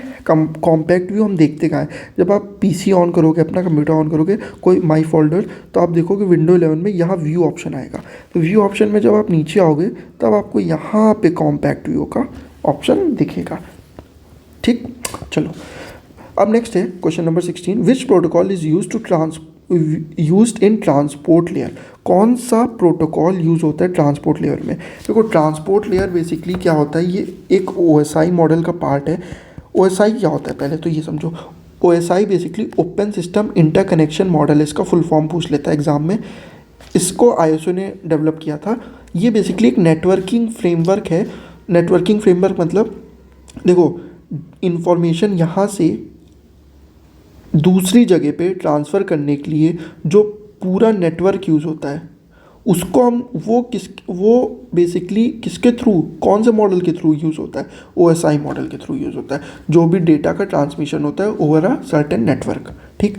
कॉम्पैक्ट व्यू हम देखते कहाँ है। जब आप PC ऑन करोगे, अपना कंप्यूटर ऑन करोगे, कोई माई फोल्डर, तो आप देखोगे Windows 11 में यहाँ व्यू ऑप्शन आएगा। तो व्यू ऑप्शन में जब आप नीचे आओगे तब आपको यहाँ पे कॉम्पैक्ट व्यू का ऑप्शन दिखेगा। ठीक, चलो अब नेक्स्ट है question number 16, which protocol is used in transport layer. कौन सा प्रोटोकॉल यूज़ होता है ट्रांसपोर्ट लेयर में। देखो ट्रांसपोर्ट लेयर बेसिकली क्या होता है, ये एक OSI मॉडल का पार्ट है। OSI क्या होता है पहले तो ये समझो। OSI basically open system interconnection model, इसका फुल फॉर्म पूछ लेता है एग्जाम में। इसको ISO ने डेवलप किया था। ये बेसिकली एक नेटवर्किंग फ्रेमवर्क है। नेटवर्किंग फ्रेमवर्क मतलब देखो इंफॉर्मेशन यहाँ से दूसरी जगह पे ट्रांसफ़र करने के लिए जो पूरा नेटवर्क यूज़ होता है उसको हम वो बेसिकली किसके थ्रू, कौन से मॉडल के थ्रू यूज़ होता है, OSI मॉडल के थ्रू यूज़ होता है, जो भी डेटा का ट्रांसमिशन होता है ओवर अ सर्टेन नेटवर्क। ठीक,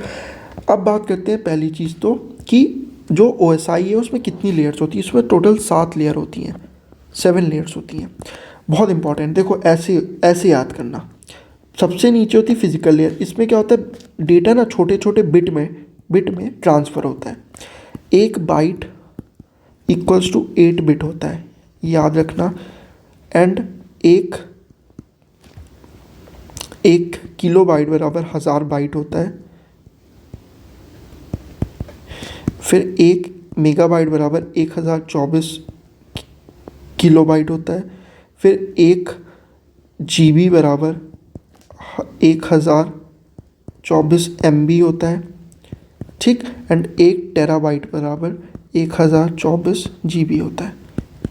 अब बात करते हैं पहली चीज़ तो कि जो OSI है उसमें कितनी लेयर्स होती है। इसमें टोटल 7 लेयर होती हैं, 7 लेयर्स होती हैं। बहुत इंपॉर्टेंट, देखो ऐसे याद करना। सबसे नीचे होती है फिजिकल लेयर। इसमें क्या होता है, डेटा ना छोटे छोटे बिट में ट्रांसफ़र होता है। 1 बाइट इक्वल्स टू 8 बिट होता है, याद रखना। एंड एक किलो बाइट बराबर 1000 बाइट होता है। फिर 1 मेगाबाइट बराबर 1024 किलोबाइट होता है। फिर 1 GB बराबर 1024 MB होता है। ठीक, एंड 1 टेराबाइट बराबर 1024 GB होता है।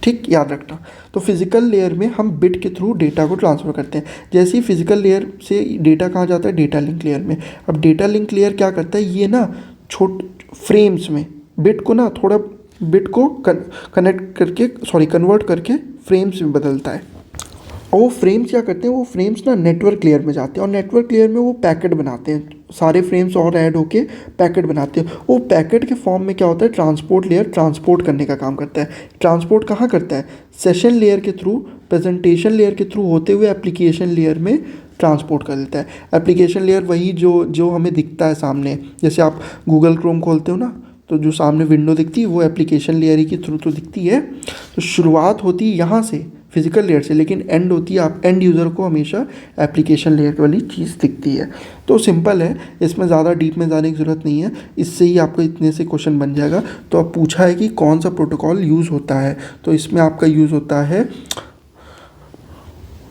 ठीक, याद रखना। तो फिजिकल लेयर में हम बिट के थ्रू डेटा को ट्रांसफ़र करते हैं। जैसे ही फिजिकल लेयर से डेटा कहाँ जाता है, डेटा लिंक लेयर में। अब डेटा लिंक लेयर क्या करता है, ये ना फ्रेम्स में बिट को ना थोड़ा बिट को कन्वर्ट करके फ्रेम्स में बदलता है। और वो फ्रेम्स क्या करते हैं, वो फ्रेम्स ना नेटवर्क लेयर में जाते हैं और नेटवर्क लेयर में वो पैकेट बनाते हैं। सारे फ्रेम्स और ऐड होके पैकेट बनाते हैं। वो पैकेट के फॉर्म में क्या होता है, ट्रांसपोर्ट लेयर ट्रांसपोर्ट करने का काम करता है। ट्रांसपोर्ट कहाँ करता है, सेशन लेयर के थ्रू, प्रेजेंटेशन लेयर के थ्रू होते हुए एप्लीकेशन लेयर में ट्रांसपोर्ट कर देता है। एप्लीकेशन लेयर वही जो हमें दिखता है सामने। जैसे आप गूगल क्रोम खोलते हो ना, तो जो सामने विंडो दिखती है वो एप्लीकेशन लेयर ही के थ्रू तो दिखती है। तो शुरुआत होती है यहाँ से फिजिकल लेयर से, लेकिन एंड होती है, आप एंड यूज़र को हमेशा एप्लीकेशन लेयर वाली चीज़ दिखती है। तो सिंपल है, इसमें ज़्यादा डीप में जाने की ज़रूरत नहीं है। इससे ही आपको इतने से क्वेश्चन बन जाएगा। तो अब पूछा है कि कौन सा प्रोटोकॉल यूज़ होता है, तो इसमें आपका यूज़ होता है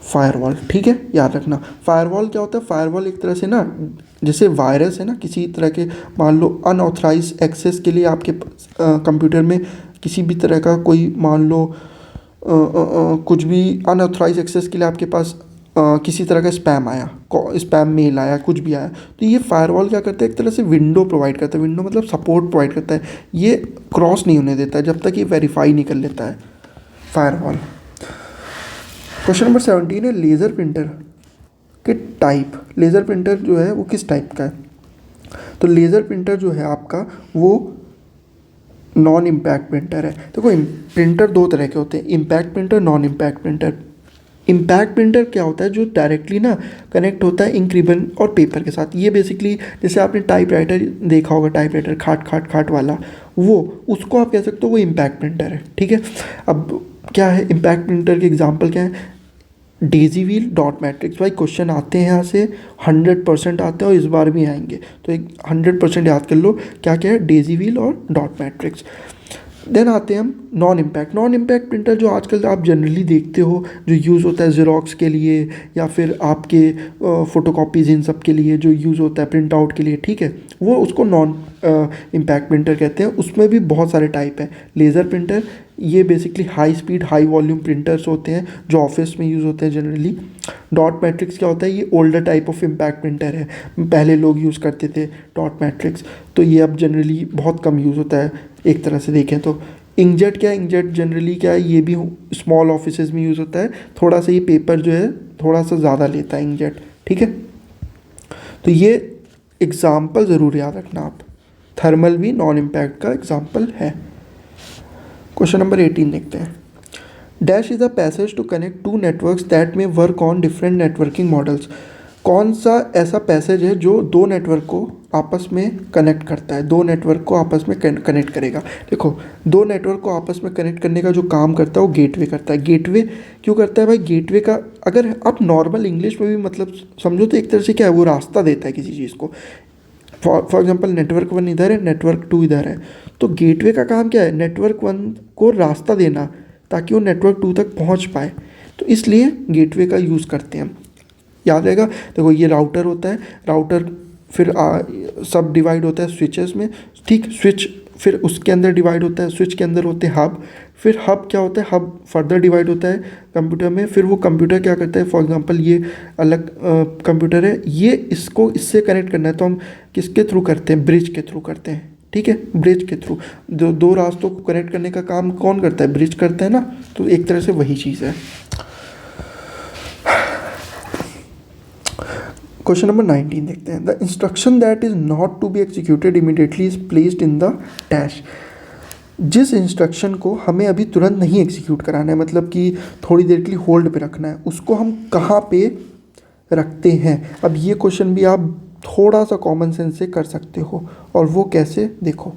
फायरवॉल। ठीक है, याद रखना। फायरवॉल क्या होता है, फायरवॉल एक तरह से ना जैसे वायरस है ना, किसी तरह के मान लो अनऑथराइज एक्सेस के लिए आपके कंप्यूटर में किसी भी तरह का कोई मान लो कुछ भी अनऑथराइज एक्सेस के लिए आपके पास किसी तरह का स्पैम मेल आया, कुछ भी आया, तो ये फायरवॉल क्या करता है, एक तरह से विंडो प्रोवाइड करता है। विंडो मतलब सपोर्ट प्रोवाइड करता है। ये क्रॉस नहीं होने देता है जब तक ये वेरीफाई नहीं कर लेता है फायरवॉल। क्वेश्चन नंबर 17 है, लेज़र प्रिंटर के टाइप। लेज़र प्रिंटर जो है वो किस टाइप का है। तो लेज़र प्रिंटर जो है आपका वो नॉन इम्पैक्ट प्रिंटर है। देखो प्रिंटर 2 तरह के होते हैं, impact printer, non impact printer. Impact printer क्या होता है, जो डायरेक्टली ना कनेक्ट होता है इंक रिबन और पेपर के साथ। ये बेसिकली जैसे आपने टाइपराइटर देखा होगा, टाइपराइटर खाट खाट खाट वाला, वो उसको आप कह सकते हो वो इम्पैक्ट प्रिंटर है। ठीक है, अब क्या है इम्पैक्ट प्रिंटर के एग्जाम्पल क्या है, डेजी व्हील, डॉट मैट्रिक्स। भाई क्वेश्चन आते हैं यहाँ से 100% आते हैं और इस बार भी आएंगे, तो एक 100% याद कर लो क्या क्या है, डेजी व्हील और डॉट मैट्रिक्स। देन आते हैं हम non impact. Non impact printer जो आजकल आप जनरली देखते हो, जो यूज़ होता है ज़ेरॉक्स के लिए या फिर आपके फ़ोटोकॉपीज़ इन सब के लिए जो यूज़ होता है प्रिंट आउट के लिए। ठीक है, वो उसको नॉन इम्पैक्ट प्रिंटर कहते हैं। उसमें भी बहुत सारे टाइप हैं। लेज़र प्रिंटर, ये basically high speed high volume printers होते हैं जो ऑफिस में यूज़ होते हैं जनरली। डॉट मैट्रिक्स क्या होता है, ये older type of impact printer है, पहले लोग यूज़ करते थे डॉट मैट्रिक्स, तो ये अब जनरली बहुत कम यूज़ होता है एक तरह से देखें तो। इंकजेट क्या है, इंकजेट जनरली क्या है, ये भी स्मॉल ऑफिसेज में यूज़ होता है। थोड़ा सा ये पेपर जो है थोड़ा सा ज़्यादा लेता है इंकजेट। ठीक है, तो ये एग्ज़ाम्पल ज़रूर याद रखना आप। थर्मल भी नॉन इम्पैक्ट का एग्ज़ाम्पल है। क्वेश्चन नंबर 18 देखते हैं। Dash is a passage to connect 2 networks that may work on different networking models. कौन सा ऐसा पैसेज है जो दो नेटवर्क को आपस में कनेक्ट करता है, दो नेटवर्क को आपस में कनेक्ट करेगा। देखो, दो नेटवर्क को आपस में कनेक्ट करने का जो काम करता है वो गेटवे करता है। गेटवे क्यों करता है भाई? गेटवे का अगर आप नॉर्मल इंग्लिश में भी मतलब समझो तो एक तरह से क्या है, वो रास्ता देता है किसी चीज़ को। फॉर एग्जांपल नेटवर्क 1 इधर है, नेटवर्क 2 इधर है, तो गेटवे का काम क्या है? नेटवर्क 1 को रास्ता देना ताकि वो नेटवर्क 2 तक पहुंच पाए। तो इसलिए गेटवे का यूज़ करते हैं हम, याद रहेगा। देखो ये राउटर होता है, राउटर फिर सब डिवाइड होता है स्विचेस में, ठीक। स्विच फिर उसके अंदर डिवाइड होता है, स्विच के अंदर होते हैं हब, फिर हब क्या होता है, हब फर्दर डिवाइड होता है कंप्यूटर में। फिर वो कंप्यूटर क्या करता है, फॉर एग्जांपल ये अलग कंप्यूटर है, ये इसको इससे कनेक्ट करना है तो हम किसके थ्रू करते हैं? ब्रिज के थ्रू करते हैं, ठीक है। ब्रिज के थ्रू दो रास्तों को कनेक्ट करने का काम कौन करता है? ब्रिज करता है ना। तो एक तरह से वही चीज़ है। क्वेश्चन नंबर 19 देखते हैं। The instruction that is not to be executed immediately is placed in the dash. जिस इंस्ट्रक्शन को हमें अभी तुरंत नहीं एग्जीक्यूट कराना है, मतलब कि थोड़ी देर के लिए होल्ड पे रखना है, उसको हम कहाँ पे रखते हैं? अब ये क्वेश्चन भी आप थोड़ा सा कॉमन सेंस से कर सकते हो, और वो कैसे देखो।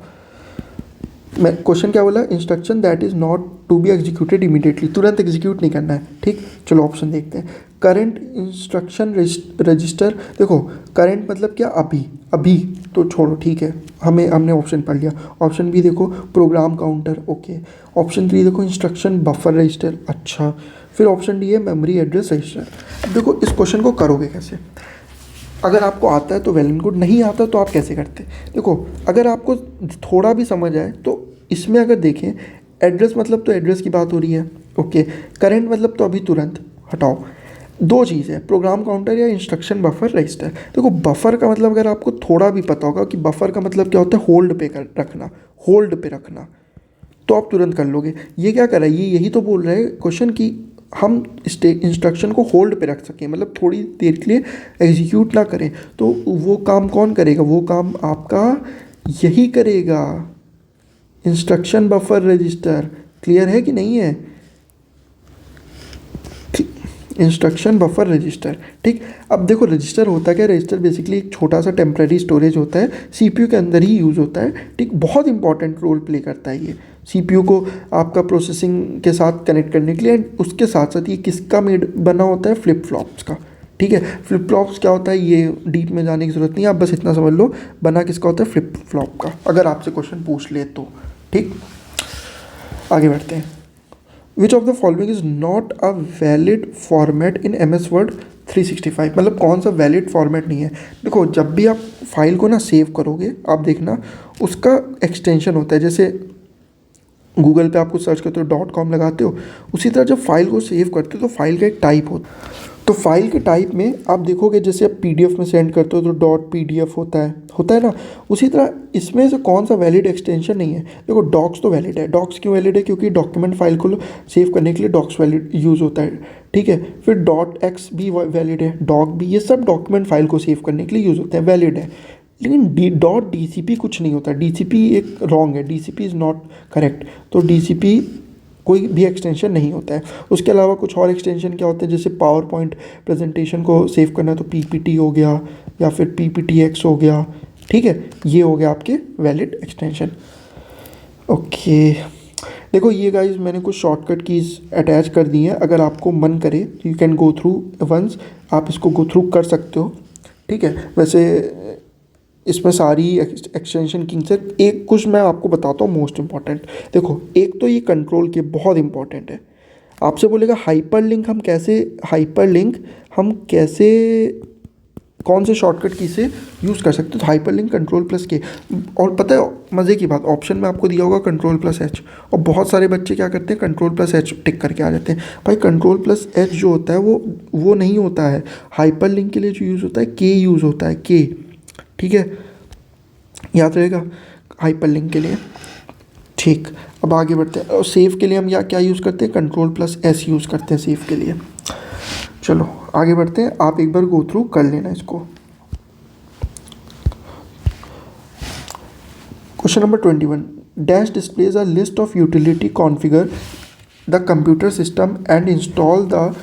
मैं क्वेश्चन क्या बोला? Instruction that is not to be executed immediately, तुरंत एग्जीक्यूट नहीं करना है, ठीक। चलो ऑप्शन देखते हैं। करंट इंस्ट्रक्शन रजिस्टर, देखो करंट मतलब क्या? अभी, अभी तो छोड़ो, ठीक है, हमने ऑप्शन पढ़ लिया। ऑप्शन बी देखो प्रोग्राम काउंटर, ओके। ऑप्शन 3 देखो इंस्ट्रक्शन बफर रजिस्टर, अच्छा। फिर ऑप्शन डी है मेमोरी एड्रेस रजिस्टर। अब देखो इस क्वेश्चन को करोगे कैसे? अगर आपको आता है तो वेल एंड गुड, नहीं आता तो आप कैसे करते? देखो अगर आपको थोड़ा भी समझ आए तो इसमें अगर देखें, एड्रेस मतलब तो एड्रेस की बात हो रही है, ओके। करंट मतलब तो अभी तुरंत, हटाओ। दो चीज़ है, प्रोग्राम काउंटर या इंस्ट्रक्शन बफर रजिस्टर। देखो बफर का मतलब अगर आपको थोड़ा भी पता होगा कि बफर का मतलब क्या होता है, होल्ड पे रखना, होल्ड पे रखना, तो आप तुरंत कर लोगे। ये क्या कर रहा है, ये यही तो बोल रहा है क्वेश्चन कि हम इंस्ट्रक्शन को होल्ड पे रख सकें, मतलब थोड़ी देर के लिए एग्जीक्यूट ना करें। तो वो काम कौन करेगा? वो काम आपका यही करेगा, इंस्ट्रक्शन बफर रजिस्टर। क्लियर है कि नहीं है? इंस्ट्रक्शन बफर रजिस्टर, ठीक। अब देखो रजिस्टर होता क्या? रजिस्टर बेसिकली एक छोटा सा टेम्प्रेरी स्टोरेज होता है, सीपीयू के अंदर ही यूज़ होता है, ठीक। बहुत इंपॉर्टेंट रोल प्ले करता है ये सीपीयू को आपका प्रोसेसिंग के साथ कनेक्ट करने के लिए। एंड उसके साथ साथ ये किसका मेड बना होता है? फ्लिप फ्लॉप्स का, ठीक है। फ्लिप फ्लॉप्स क्या होता है ये डीप में जाने की ज़रूरत नहीं है, आप बस इतना समझ लो बना किसका होता है? फ्लिप फ्लॉप का, अगर आपसे क्वेश्चन पूछ ले तो, ठीक। आगे बढ़ते हैं। Which of the following is not a valid format in MS Word 365, मतलब कौन सा वैलिड फॉर्मेट नहीं है? देखो जब भी आप फाइल को ना सेव करोगे, आप देखना उसका एक्सटेंशन होता है। जैसे गूगल पे आप कुछ सर्च करते हो .com लगाते हो, उसी तरह जब फाइल को सेव करते हो तो फाइल का एक टाइप होता है। तो फाइल के टाइप में आप देखोगे जैसे आप PDF में सेंड करते हो तो .pdf होता है ना। उसी तरह इसमें से कौन सा वैलिड एक्सटेंशन नहीं है? देखो डॉक्स तो वैलिड है। डॉक्स क्यों वैलिड है? क्योंकि डॉक्यूमेंट फाइल को सेव करने के लिए डॉक्स वैलिड यूज़ होता है, ठीक है। फिर .x भी वैलिड है, डॉक भी, ये सब डॉक्यूमेंट फाइल को सेव करने के लिए यूज़ होते हैं, वैलिड है। लेकिन .dcp कुछ नहीं होता। DCP एक रॉन्ग है, DCP इज़ नॉट करेक्ट। तो DCP कोई भी एक्सटेंशन नहीं होता है। उसके अलावा कुछ और एक्सटेंशन क्या होते हैं? जैसे पावर पॉइंट प्रेजेंटेशन को सेव करना तो PPT हो गया, या फिर PPTX हो गया, ठीक है। ये हो गया आपके वैलिड एक्सटेंशन, ओके। देखो ये गाइस मैंने कुछ शॉर्टकट कीज़ अटैच कर दी हैं, अगर आपको मन करे you can go through once, आप इसको गो थ्रू कर सकते हो, ठीक है। वैसे इसमें सारी एक्सटेंशन की से एक कुछ मैं आपको बताता हूँ मोस्ट इंपॉर्टेंट। देखो एक तो ये कंट्रोल के बहुत इंपॉर्टेंट है। आपसे बोलेगा हाइपरलिंक हम कैसे कौन से शॉर्टकट की से यूज़ कर सकते हो? तो हाइपरलिंक Ctrl+K। और पता है मज़े की बात, ऑप्शन में आपको दिया होगा Ctrl+H, और बहुत सारे बच्चे क्या करते हैं Ctrl+H टिक करके आ जाते हैं। भाई Ctrl+H जो होता है वो नहीं होता है। हाइपरलिंक के लिए जो यूज़ होता है K यूज़ होता है, K, ठीक है, याद रहेगा हाइपरलिंक के लिए, ठीक। अब आगे बढ़ते हैं। और सेव के लिए हम क्या यूज़ करते हैं? Ctrl+S यूज़ करते हैं सेव के लिए। चलो आगे बढ़ते हैं, आप एक बार गो थ्रू कर लेना इसको। Question number 21, dash displays a list of utility configure the computer system and install the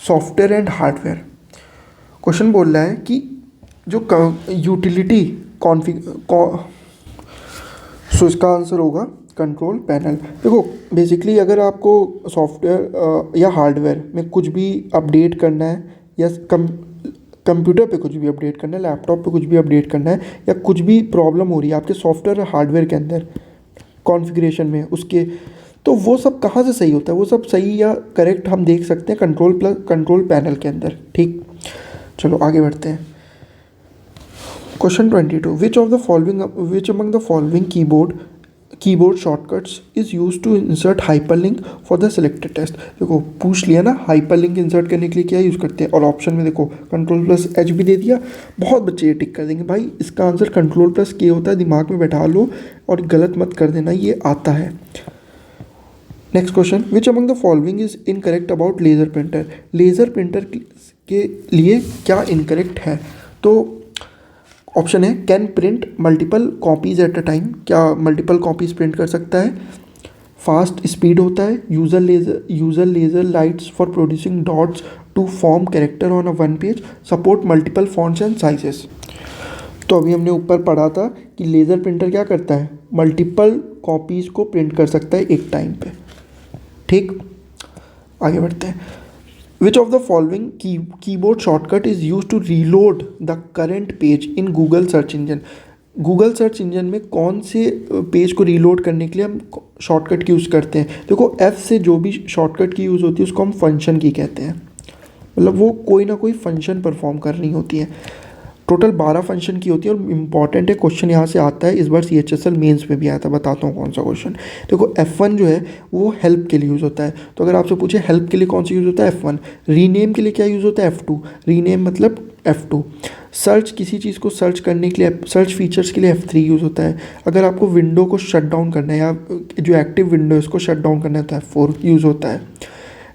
software and hardware. Question बोल रहा है कि जो यूटिलिटी कॉन्फ़िग सो इसका आंसर होगा कंट्रोल पैनल। देखो बेसिकली अगर आपको सॉफ्टवेयर या हार्डवेयर में कुछ भी अपडेट करना है या कंप्यूटर पे कुछ भी अपडेट करना है, लैपटॉप पे कुछ भी अपडेट करना है, या कुछ भी प्रॉब्लम हो रही है आपके सॉफ्टवेयर और हार्डवेयर के अंदर कॉन्फ़िगरेशन में उसके, तो वो सब कहाँ से सही होता है, वो सब सही या करेक्ट हम देख सकते हैं कंट्रोल पैनल के अंदर। ठीक, चलो आगे बढ़ते हैं। Question 22, which among the following keyboard shortcuts is use to insert hyperlink for the selected test. देखो पूछ लिया ना, हाइपरलिंक इंसर्ट करने के लिए क्या यूज़ करते हैं, और ऑप्शन में देखो कंट्रोल+H भी दे दिया। बहुत बच्चे ये टिक कर देंगे भाई, इसका आंसर कंट्रोल+K होता है, दिमाग में बैठा लो और गलत मत कर देना, ये आता है। Next question, which among the following is incorrect about laser printer. Laser printer के लिए क्या इनकरेक्ट है, तो ऑप्शन है can print multiple copies at a time, क्या मल्टीपल कॉपीज प्रिंट कर सकता है, फास्ट स्पीड होता है, user laser lights for producing dots to form character on a one page, support multiple fonts and sizes. तो अभी हमने ऊपर पढ़ा था कि लेज़र प्रिंटर क्या करता है, मल्टीपल कॉपीज़ को प्रिंट कर सकता है एक टाइम पे। ठीक, आगे बढ़ते हैं। Which of the following keyboard shortcut is use to reload the current page in Google search engine. Google search engine में कौन से पेज को रीलोड करने के लिए हम शॉर्टकट की यूज़ करते हैं। देखो F से जो भी शॉर्टकट की यूज़ होती है उसको हम फंक्शन की कहते हैं, मतलब वो कोई ना कोई फंक्शन परफॉर्म कर रही होती है। टोटल 12 फंक्शन की होती है और इम्पॉर्टेंट है, क्वेश्चन यहाँ से आता है, इस बार CHSL मेंस में भी आया था। बताता हूँ कौन सा क्वेश्चन। देखो F1 जो है वो हेल्प के लिए यूज़ होता है, तो अगर आपसे पूछे हेल्प के लिए कौन सा यूज़ होता है, F1। रीनेम के लिए क्या यूज़ होता है, F2। रीनेम मतलब F2। सर्च, किसी चीज़ को सर्च करने के लिए, सर्च फीचर्स के लिए F3 यूज़ होता है। अगर आपको विंडो को शट डाउन करना है या जो एक्टिव विंडो है उसको शट डाउन करना है तो F4 यूज़ होता है।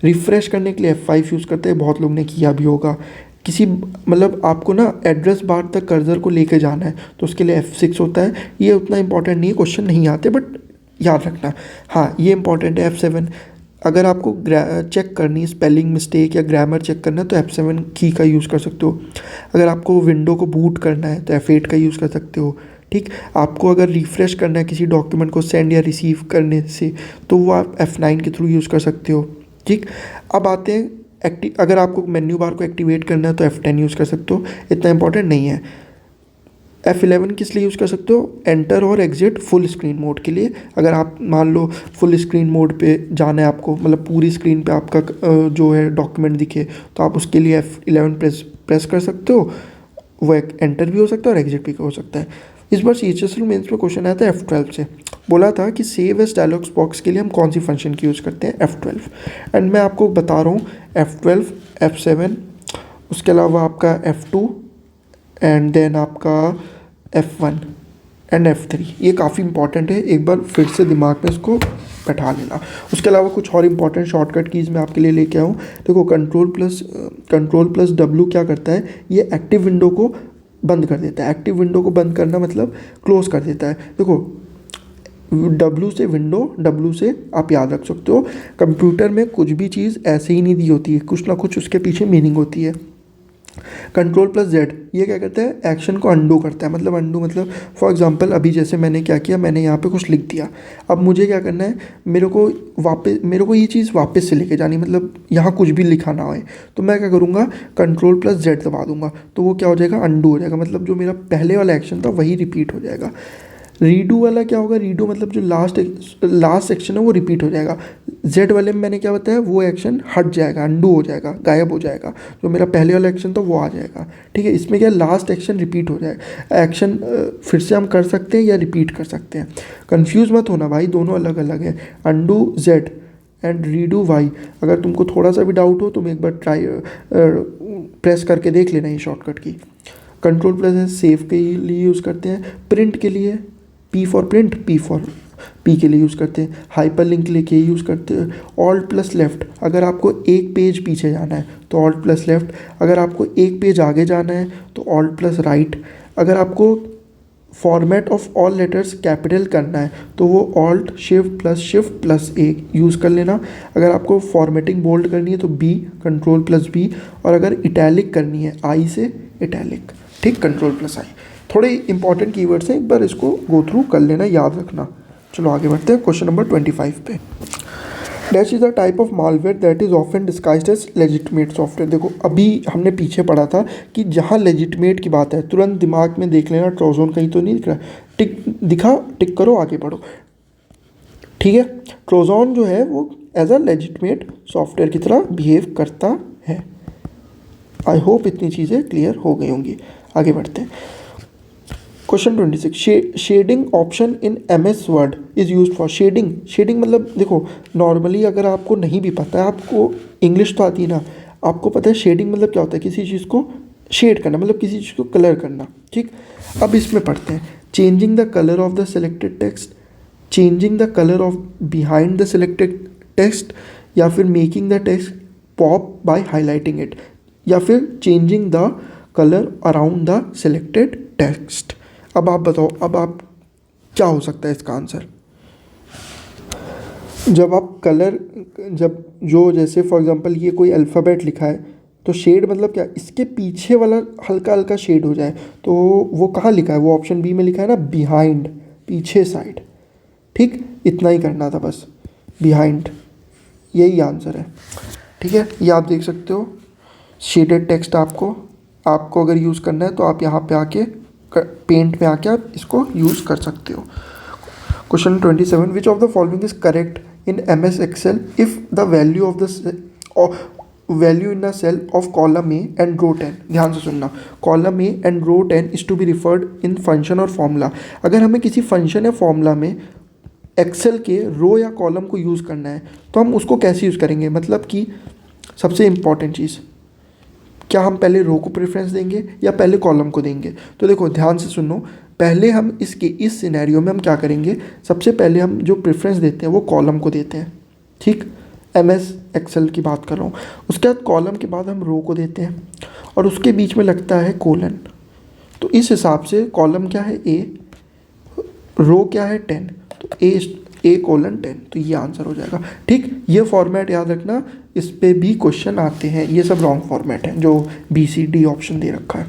रिफ़्रेश करने के लिए F5 यूज़ करते हैं, बहुत लोग ने किया भी होगा। किसी मतलब आपको ना एड्रेस बार तक कर्सर को लेके जाना है तो उसके लिए F6 होता है। ये उतना इंपॉर्टेंट नहीं है, क्वेश्चन नहीं आते, बट याद रखना। हाँ ये इंपॉर्टेंट है, F7। अगर आपको चेक करनी है स्पेलिंग मिस्टेक या ग्रामर चेक करना है तो F7 की का यूज़ कर सकते हो। अगर आपको विंडो को बूट करना है तो F8 का यूज़ कर सकते हो। ठीक, आपको अगर रिफ़्रेश करना है किसी डॉक्यूमेंट को सेंड या रिसीव करने से तो वो आप F9 के थ्रू यूज़ कर सकते हो। ठीक, अब आते हैं अगर आपको मेन्यू बार को एक्टिवेट करना है तो F10 यूज़ कर सकते हो, इतना इंपॉर्टेंट नहीं है। F11 किस लिए यूज़ कर सकते हो, एंटर और एग्जिट फुल स्क्रीन मोड के लिए। अगर आप मान लो फुल स्क्रीन मोड पे जाना है आपको, मतलब पूरी स्क्रीन पे आपका जो है डॉक्यूमेंट दिखे, तो आप उसके लिए F11 प्रेस कर सकते हो। वो एक एंटर भी हो सकता है और एग्जिट भी हो सकता है। इस बार CHSL मेंस में क्वेश्चन आया था F12 से, बोला था कि सेव एज डायलॉग बॉक्स के लिए हम कौन सी फंक्शन की यूज़ करते हैं, F12। एंड मैं आपको बता रहा हूँ F12, F7, उसके अलावा आपका F2 एंड देन आपका F1 एंड F3। ये काफ़ी इंपॉर्टेंट है, एक बार फिर से दिमाग में इसको बैठा लेना। उसके अलावा कुछ और इंपॉर्टेंट शॉर्टकट कीज़ मैं आपके लिए लेके आऊँ। देखो कंट्रोल+W क्या करता है, ये एक्टिव विंडो को बंद कर देता है। एक्टिव विंडो को बंद करना मतलब क्लोज़ कर देता है। देखो W से विंडो, W से आप याद रख सकते हो, कंप्यूटर में कुछ भी चीज़ ऐसे ही नहीं दी होती है, कुछ ना कुछ उसके पीछे मीनिंग होती है। कंट्रोल+Z ये क्या करता है, एक्शन को अंडू करता है। मतलब अंडू मतलब फॉर एग्जांपल अभी जैसे मैंने क्या किया, मैंने यहाँ पे कुछ लिख दिया, अब मुझे क्या करना है, मेरे को ये चीज़ वापस से लेके जानी, मतलब यहाँ कुछ भी लिखा ना होए, तो मैं क्या करूँगा, कंट्रोल+Z दबा दूंगा, तो वो क्या हो जाएगा, अंडू हो जाएगा। मतलब जो मेरा पहले वाला एक्शन था वही रिपीट हो जाएगा। रीडू वाला क्या होगा, रीडू मतलब जो लास्ट सेक्शन है वो रिपीट हो जाएगा। जेड वाले में मैंने क्या बताया, वो एक्शन हट जाएगा, अंडू हो जाएगा, गायब हो जाएगा, जो मेरा पहले वाला एक्शन था वो आ जाएगा। ठीक है, इसमें क्या लास्ट एक्शन रिपीट हो जाएगा। एक्शन फिर से हम कर सकते हैं या रिपीट कर सकते हैं, कंफ्यूज मत होना भाई, दोनों अलग अलग है। Undo Z and redo Y. अगर तुमको थोड़ा सा भी डाउट हो तुम एक बार प्रेस करके देख लेना ये शॉर्टकट की। कंट्रोल+S सेव के लिए यूज़ करते हैं। प्रिंट के लिए P फॉर प्रिंट, P के लिए यूज़ करते हैं। हाइपर लिंक के लिए K यूज़ करते हैं। Alt+Left, अगर आपको एक पेज पीछे जाना है तो Alt+Left, अगर आपको एक पेज आगे जाना है तो Alt+Right, अगर आपको format of all letters capital करना है तो वो ऑल्ट शिफ्ट प्लस ए यूज़ कर लेना। अगर आपको फॉर्मेटिंग बोल्ड करनी है तो बी, कंट्रोल प्लस बी, और अगर इटैलिक करनी है आई से इटैलिक, ठीक, कंट्रोल प्लस आई। थोड़े इंपॉर्टेंट कीवर्ड्स हैं, एक बार इसको गो थ्रू कर लेना, याद रखना। चलो आगे बढ़ते हैं क्वेश्चन नंबर 25 पे। Dash is a type of malware that is often disguised as legitimate software. देखो अभी हमने पीछे पढ़ा था कि जहाँ लेजिटमेट की बात है तुरंत दिमाग में देख लेना ट्रोजन कहीं तो नहीं दिख रहा, टिक करो, आगे बढ़ो, ठीक है। ट्रोजन जो है वो एज अ लेजिटमेट सॉफ्टवेयर की तरह बिहेव करता है। आई होप इतनी चीज़ें क्लियर हो गई होंगी। आगे बढ़ते हैं question 26। Shading option in MS word is use for shading मतलब देखो नॉर्मली अगर आपको नहीं भी पता है, आपको इंग्लिश तो आती है ना, आपको पता है शेडिंग मतलब क्या होता है, किसी चीज़ को शेड करना, मतलब किसी चीज़ को कलर करना, ठीक। अब इसमें पढ़ते हैं changing the colour of the selected text, changing the colour of behind the selected text, या फिर making the text pop by highlighting it, या फिर changing the colour around the selected text. अब आप बताओ, अब आप क्या हो सकता है इसका आंसर। जब आप कलर, जब जो जैसे फॉर एग्जांपल ये कोई अल्फ़ाबेट लिखा है तो शेड मतलब क्या, इसके पीछे वाला हल्का हल्का शेड हो जाए तो वो कहाँ लिखा है, वो ऑप्शन बी में लिखा है ना, बिहाइंड, पीछे साइड, ठीक। इतना ही करना था बस, बिहाइंड, यही आंसर है, ठीक है। ये आप देख सकते हो शेडेड टेक्स्ट आपको अगर यूज़ करना है तो आप यहाँ पे आके पेंट में आके आप इसको यूज़ कर सकते हो। Question 27। Which of the following is correct in MS Excel if the value of the value in the cell of column A and row 10। ध्यान से सुनना, column A and row 10 is to be referred in function और formula. अगर हमें किसी function या formula में Excel के रो या कॉलम को यूज़ करना है तो हम उसको कैसे यूज़ करेंगे, मतलब कि सबसे इम्पॉर्टेंट चीज़, क्या हम पहले रो को प्रेफरेंस देंगे या पहले कॉलम को देंगे। तो देखो ध्यान से सुनो, पहले हम इस सिनेरियो में हम क्या करेंगे, सबसे पहले हम जो प्रेफरेंस देते हैं वो कॉलम को देते हैं, ठीक। MS Excel की बात कर रहा हूँ। उसके बाद कॉलम के बाद हम रो को देते हैं और उसके बीच में लगता है कोलन। तो इस हिसाब से कॉलम क्या है A, रो क्या है 10, तो A:10, तो ये आंसर हो जाएगा, ठीक। ये फॉर्मेट याद रखना, इस पे भी क्वेश्चन आते हैं, ये सब रॉन्ग फॉर्मेट है जो BCD ऑप्शन दे रखा है।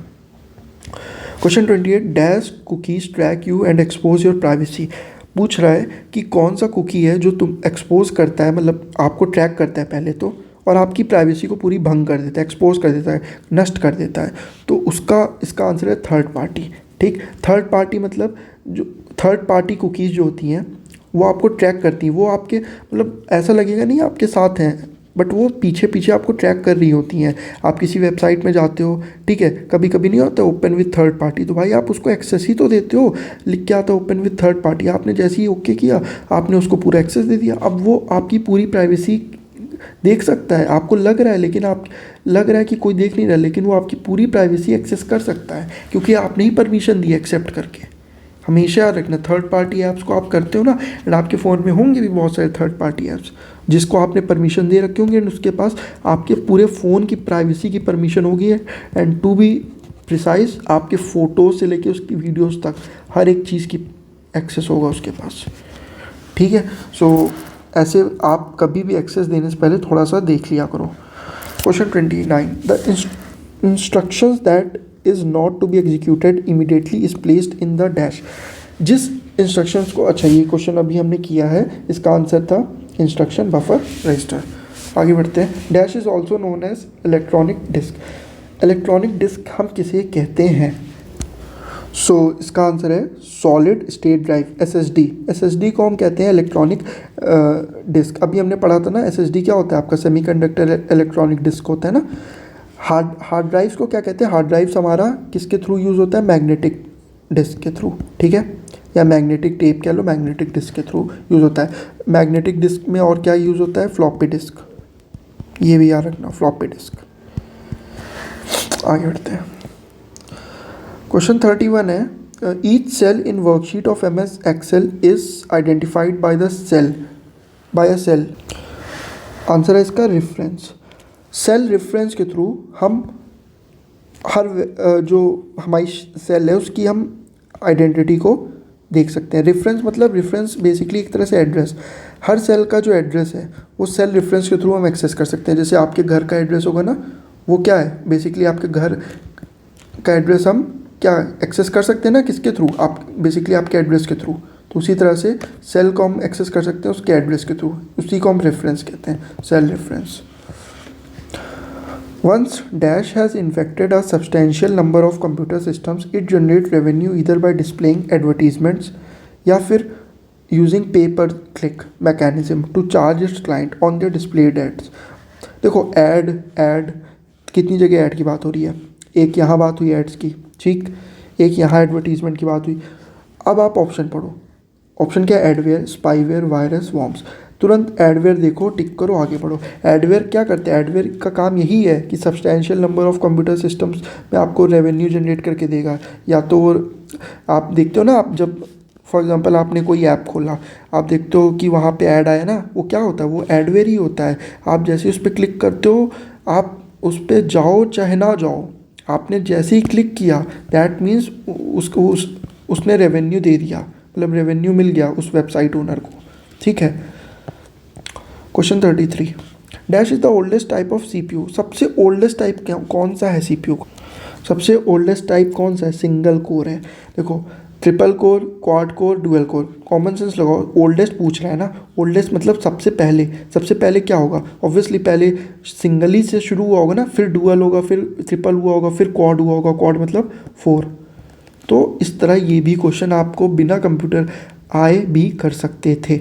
Question 28। Dash cookies track you and expose your privacy. पूछ रहा है कि कौन सा कुकी है जो तुम एक्सपोज करता है, मतलब आपको ट्रैक करता है पहले तो, और आपकी प्राइवेसी को पूरी भंग कर देता है, एक्सपोज कर देता है, नष्ट कर देता है। तो इसका आंसर है थर्ड पार्टी, ठीक। थर्ड पार्टी मतलब जो थर्ड पार्टी कुकीज़ जो होती हैं वो आपको ट्रैक करती हैं, वो आपके मतलब ऐसा लगेगा नहीं आपके साथ हैं, बट वो पीछे पीछे आपको ट्रैक कर रही होती हैं। आप किसी वेबसाइट में जाते हो, ठीक है, कभी कभी नहीं होता ओपन विथ थर्ड पार्टी, तो भाई आप उसको एक्सेस ही तो देते हो, लिख के आता ओपन विथ थर्ड पार्टी, आपने जैसे ही ओके किया आपने उसको पूरा एक्सेस दे दिया। अब वो आपकी पूरी प्राइवेसी देख सकता है, आपको लग रहा है लेकिन आप लग रहा है कि कोई देख नहीं रहा, लेकिन वो आपकी पूरी प्राइवेसी एक्सेस कर सकता है क्योंकि आपने ही परमिशन दी एक्सेप्ट करके। हमेशा याद रखना, थर्ड पार्टी ऐप्स को आप करते हो ना, एंड आपके फ़ोन में होंगे भी बहुत सारे थर्ड पार्टी ऐप्स जिसको आपने परमिशन दे रखे होंगे, एंड उसके पास आपके पूरे फ़ोन की प्राइवेसी की परमिशन होगी है, एंड टू बी प्रिसाइज आपके फ़ोटो से लेके उसकी वीडियोस तक हर एक चीज़ की एक्सेस होगा उसके पास, ठीक है। सो ऐसे आप कभी भी एक्सेस देने से पहले थोड़ा सा देख लिया करो। Question 29। The instructions that is not to be executed immediately is placed in the dash. जिस इंस्ट्रक्शंस को, अच्छा ये क्वेश्चन अभी हमने किया है, इसका आंसर था इंस्ट्रक्शन बफर रजिस्टर। आगे बढ़ते हैं। Dash is also known as electronic disk. Electronic disk हम किसे कहते हैं? इसका आंसर है सॉलिड स्टेट ड्राइव, SSD को हम कहते हैं इलेक्ट्रॉनिक डिस्क। अभी हमने पढ़ा था ना SSD क्या होता है, आपका सेमीकंडक्टर इलेक्ट्रॉनिक डिस्क होता है ना। हार्ड ड्राइव्स को क्या कहते हैं? हार्ड ड्राइव्स हमारा किसके थ्रू यूज़ होता है? मैग्नेटिक डिस्क के थ्रू, ठीक है, या मैग्नेटिक टेप कह लो, मैग्नेटिक डिस्क के थ्रू यूज़ होता है। मैग्नेटिक डिस्क में और क्या यूज़ होता है? फ्लॉपी डिस्क, ये भी याद रखना, फ्लॉपी डिस्क। आगे बढ़ते हैं। क्वेश्चन 31 है, each cell in worksheet of MS Excel is identified by the cell, by a cell. Answer है इसका रेफरेंस। सेल रेफरेंस के थ्रू हम हर जो हमारी सेल है उसकी हम आइडेंटिटी को देख सकते हैं। रेफरेंस मतलब रेफरेंस बेसिकली एक तरह से एड्रेस, हर सेल का जो एड्रेस है वो सेल रेफरेंस के थ्रू हम एक्सेस कर सकते हैं। जैसे आपके घर का एड्रेस होगा ना, वो क्या है बेसिकली आपके घर का एड्रेस हम क्या एक्सेस कर सकते हैं ना, किसके थ्रू, आप बेसिकली आपके एड्रेस के थ्रू। तो उसी तरह से सेल को हम एक्सेस कर सकते हैं उसके एड्रेस के थ्रू, उसी को हम रेफरेंस कहते हैं, cell reference. Once Dash has infected a substantial number of computer systems, it generates revenue either by displaying advertisements या फिर using pay-per-click mechanism to charge its client on their displayed ads। देखो add कितनी जगह add की बात हो रही है, एक यहाँ बात हुई एड्स की, ठीक, एक यहाँ एडवर्टीजमेंट की बात हुई। अब आप ऑप्शन पढ़ो, ऑप्शन क्या है, एडवेयर, स्पाईवेयर, वायरस, वॉर्म्स। तुरंत एडवेयर देखो, टिक करो, आगे बढ़ो। एडवेयर क्या करते हैं, एडवेयर का काम यही है कि substantial number of computer systems में आपको रेवेन्यू जनरेट करके देगा। या तो आप देखते हो ना, आप जब फॉर एग्जांपल आपने कोई ऐप खोला, आप देखते हो कि वहाँ पे ऐड आया ना, वो क्या होता है, वो एडवेयर ही होता है। आप जैसे उस पर क्लिक करते हो, आप उस पर जाओ चाहे ना जाओ, आपने जैसे ही क्लिक किया दैट मीन्स उसको उसने रेवेन्यू दे दिया, मतलब रेवेन्यू मिल गया उस वेबसाइट ओनर को, ठीक है। Question 33, dash is the oldest type of CPU. सबसे ओल्डेस्ट टाइप कौन सा है सीपीयू को, सबसे ओल्डेस्ट टाइप कौन सा है, सिंगल कोर है। देखो triple core, quad core, dual core, common sense लगाओ, ओल्डेस्ट पूछ रहा है ना, ओल्डेस्ट मतलब सबसे पहले क्या होगा, ऑब्वियसली पहले सिंगल ही से शुरू हुआ होगा ना, फिर डुअल होगा, फिर ट्रिपल हुआ होगा, फिर क्वाड हुआ होगा, क्वाड मतलब 4। तो इस तरह ये भी क्वेश्चन आपको बिना कंप्यूटर आए भी कर सकते थे।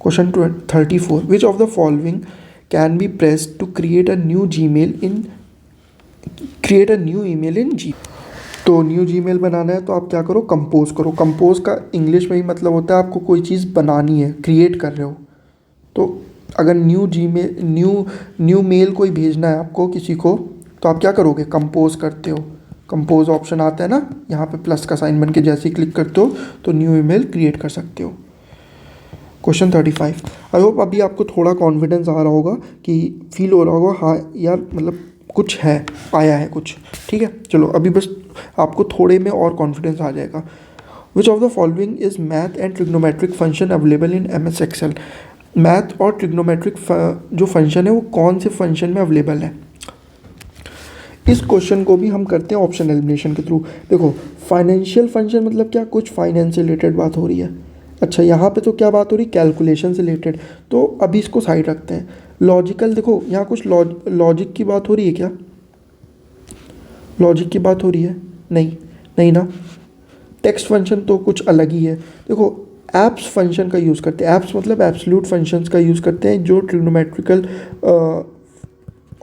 Question 34, which of the following can be pressed to create a new email in G. तो न्यू जीमेल बनाना है तो आप क्या करो, कंपोज करो। कंपोज का इंग्लिश में ही मतलब होता है आपको कोई चीज़ बनानी है, क्रिएट कर रहे हो। तो अगर न्यू मेल कोई भेजना है आपको किसी को, तो आप क्या करोगे, कंपोज करते हो। कंपोज ऑप्शन आता है ना यहाँ पे प्लस का साइन बन के, जैसे ही क्लिक करते हो तो न्यू ईमेल क्रिएट कर सकते हो। क्वेश्चन 35, आई होप अभी आपको थोड़ा कॉन्फिडेंस आ रहा होगा, कि फील हो रहा होगा हाँ यार मतलब कुछ है, आया है कुछ, ठीक है। चलो अभी बस आपको थोड़े में और कॉन्फिडेंस आ जाएगा। Which of the following is math and trigonometric function available in MS Excel. Math और ट्रिग्नोमेट्रिक जो फंक्शन है वो कौन से फंक्शन में अवेलेबल है। इस क्वेश्चन को भी हम करते हैं ऑप्शन एलिमिनेशन के थ्रू। देखो फाइनेंशियल फंक्शन मतलब क्या, कुछ फाइनेंस से रिलेटेड बात हो रही है। अच्छा यहाँ पे तो क्या बात हो रही, कैलकुलेशन से रिलेटेड, तो अभी इसको साइड रखते हैं। लॉजिकल, देखो यहाँ कुछ लॉजिक की बात हो रही है क्या, लॉजिक की बात हो रही है, नहीं ना। टेक्स्ट फंक्शन तो कुछ अलग ही है। देखो एप्स फंक्शन का यूज़ करते हैं, एप्स मतलब एब्सोल्यूट फंक्शंस का यूज़ करते हैं, जो ट्रिग्नोमेट्रिकल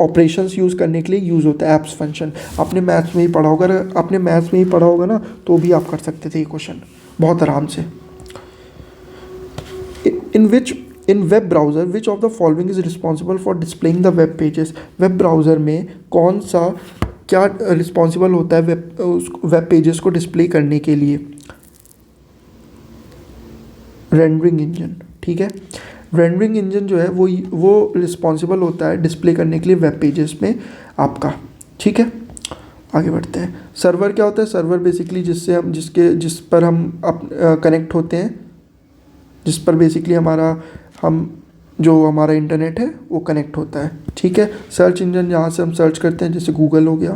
ऑपरेशंस यूज़ करने के लिए यूज़ होता है एप्स फंक्शन। आपने मैथ्स में ही पढ़ा होगा, अगर आपने मैथ्स में ही पढ़ा होगा ना तो भी आप कर सकते थे ये क्वेश्चन बहुत आराम से। In web browser which of the following is responsible for displaying the web pages. Web browser में कौन सा क्या रिस्पॉन्सिबल होता है वेब पेजेस को डिस्प्ले करने के लिए, रेंडरिंग इंजन, ठीक है। रेंडरिंग इंजन जो है वो रिस्पॉन्सिबल होता है डिस्प्ले करने के लिए वेब पेजेस में आपका, ठीक है। आगे बढ़ते हैं। सर्वर क्या होता है, सर्वर बेसिकली जिस पर हम कनेक्ट होते हैं, जिस पर बेसिकली हमारा इंटरनेट है वो कनेक्ट होता है, ठीक है। सर्च इंजन जहाँ से हम सर्च करते हैं, जैसे गूगल हो गया।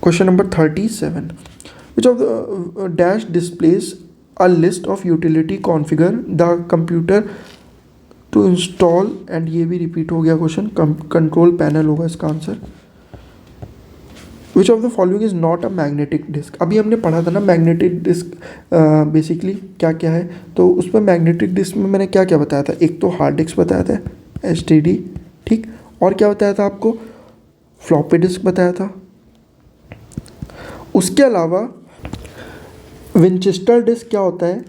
Question number 37, which of the dash displays a list of utility configure the computer to install, and ये भी रिपीट हो गया क्वेश्चन, कंट्रोल पैनल होगा इसका answer. Which of the following is not a magnetic disk. अभी हमने पढ़ा था ना मैग्नेटिक डिस्क बेसिकली क्या क्या है, तो उसमें मैग्नेटिक डिस्क में मैंने क्या क्या बताया था, एक तो हार्ड डिस्क बताया था STD, ठीक, और क्या बताया था आपको, फ्लॉपी डिस्क बताया था। उसके अलावा विंचेस्टर डिस्क क्या होता है,